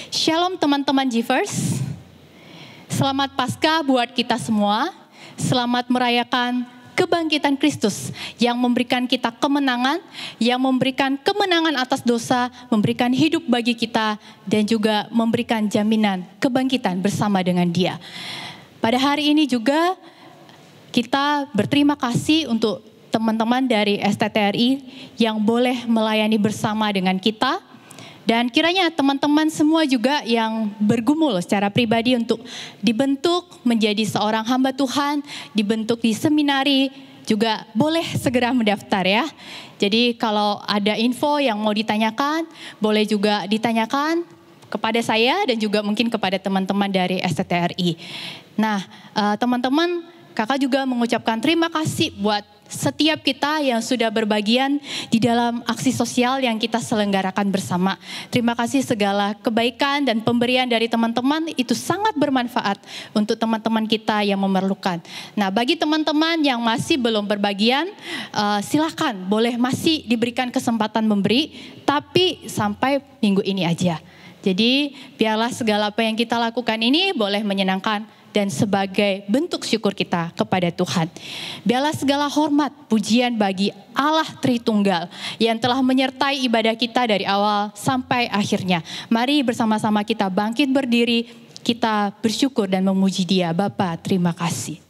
Shalom teman-teman Givers. Selamat Paskah buat kita semua. Selamat merayakan kebangkitan Kristus yang memberikan kita kemenangan, yang memberikan kemenangan atas dosa, memberikan hidup bagi kita, dan juga memberikan jaminan kebangkitan bersama dengan Dia. Pada hari ini juga kita berterima kasih untuk teman-teman dari STTRI yang boleh melayani bersama dengan kita. Dan kiranya teman-teman semua juga yang bergumul secara pribadi untuk dibentuk menjadi seorang hamba Tuhan, dibentuk di seminari, juga boleh segera mendaftar ya. Jadi kalau ada info yang mau ditanyakan, boleh juga ditanyakan kepada saya dan juga mungkin kepada teman-teman dari STTRI. Nah, teman-teman, kakak juga mengucapkan terima kasih buat setiap kita yang sudah berbagian di dalam aksi sosial yang kita selenggarakan bersama. Terima kasih segala kebaikan dan pemberian dari teman-teman, itu sangat bermanfaat untuk teman-teman kita yang memerlukan. Nah, bagi teman-teman yang masih belum berbagian, silakan boleh masih diberikan kesempatan memberi, tapi sampai minggu ini aja. Jadi biarlah segala apa yang kita lakukan ini boleh menyenangkan dan sebagai bentuk syukur kita kepada Tuhan. Biarlah segala hormat, pujian bagi Allah Tritunggal yang telah menyertai ibadah kita dari awal sampai akhirnya. Mari bersama-sama kita bangkit berdiri, kita bersyukur dan memuji Dia. Bapa, terima kasih.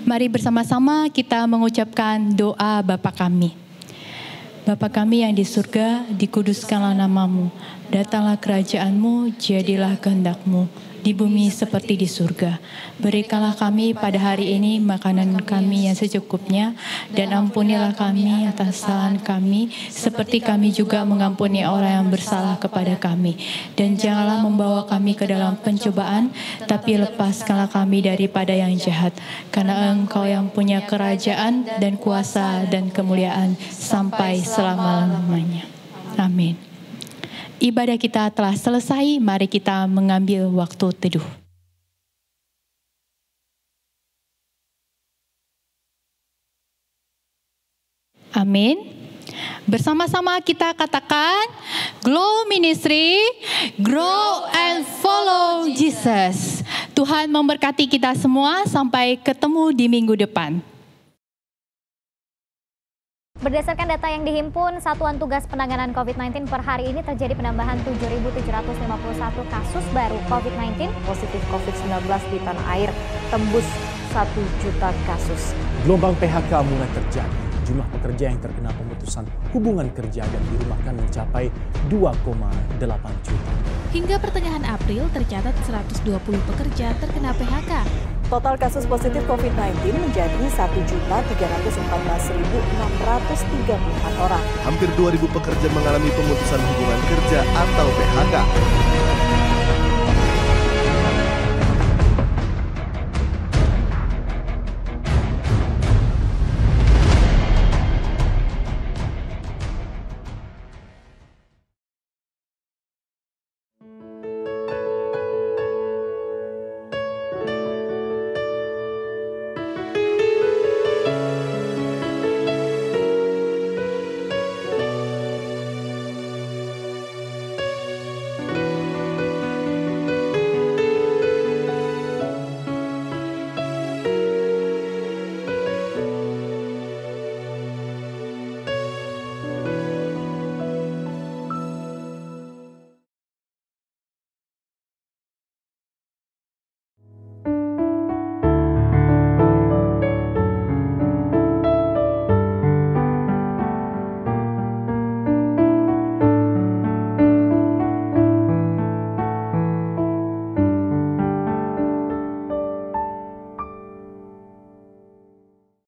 Mari bersama-sama kita mengucapkan doa Bapa kami. Bapa kami yang di surga, dikuduskanlah namamu. Datanglah kerajaan-Mu, jadilah kehendak-Mu di bumi seperti di surga. Berikanlah kami pada hari ini makanan kami yang secukupnya, dan ampunilah kami atas kesalahan kami, seperti kami juga mengampuni orang yang bersalah kepada kami. Dan janganlah membawa kami ke dalam pencobaan, tapi lepaskanlah kami daripada yang jahat. Karena Engkau yang punya kerajaan dan kuasa dan kemuliaan sampai selama-lamanya. Amin. Ibadah kita telah selesai, mari kita mengambil waktu teduh. Amin. Bersama-sama kita katakan, Glow Ministry, grow and follow Jesus. Tuhan memberkati kita semua, sampai ketemu di minggu depan. Berdasarkan data yang dihimpun Satuan Tugas Penanganan COVID-19 per hari ini terjadi penambahan 7.751 kasus baru COVID-19. Positif COVID-19 di tanah air tembus 1 juta kasus. Gelombang PHK mulai terjadi. Jumlah pekerja yang terkena pemutusan hubungan kerja dan dirumahkan mencapai 2,8 juta. Hingga pertengahan April tercatat 120 pekerja terkena PHK. Total kasus positif COVID-19 menjadi 1.314.634 orang. Hampir 2.000 pekerja mengalami pemutusan hubungan kerja atau PHK.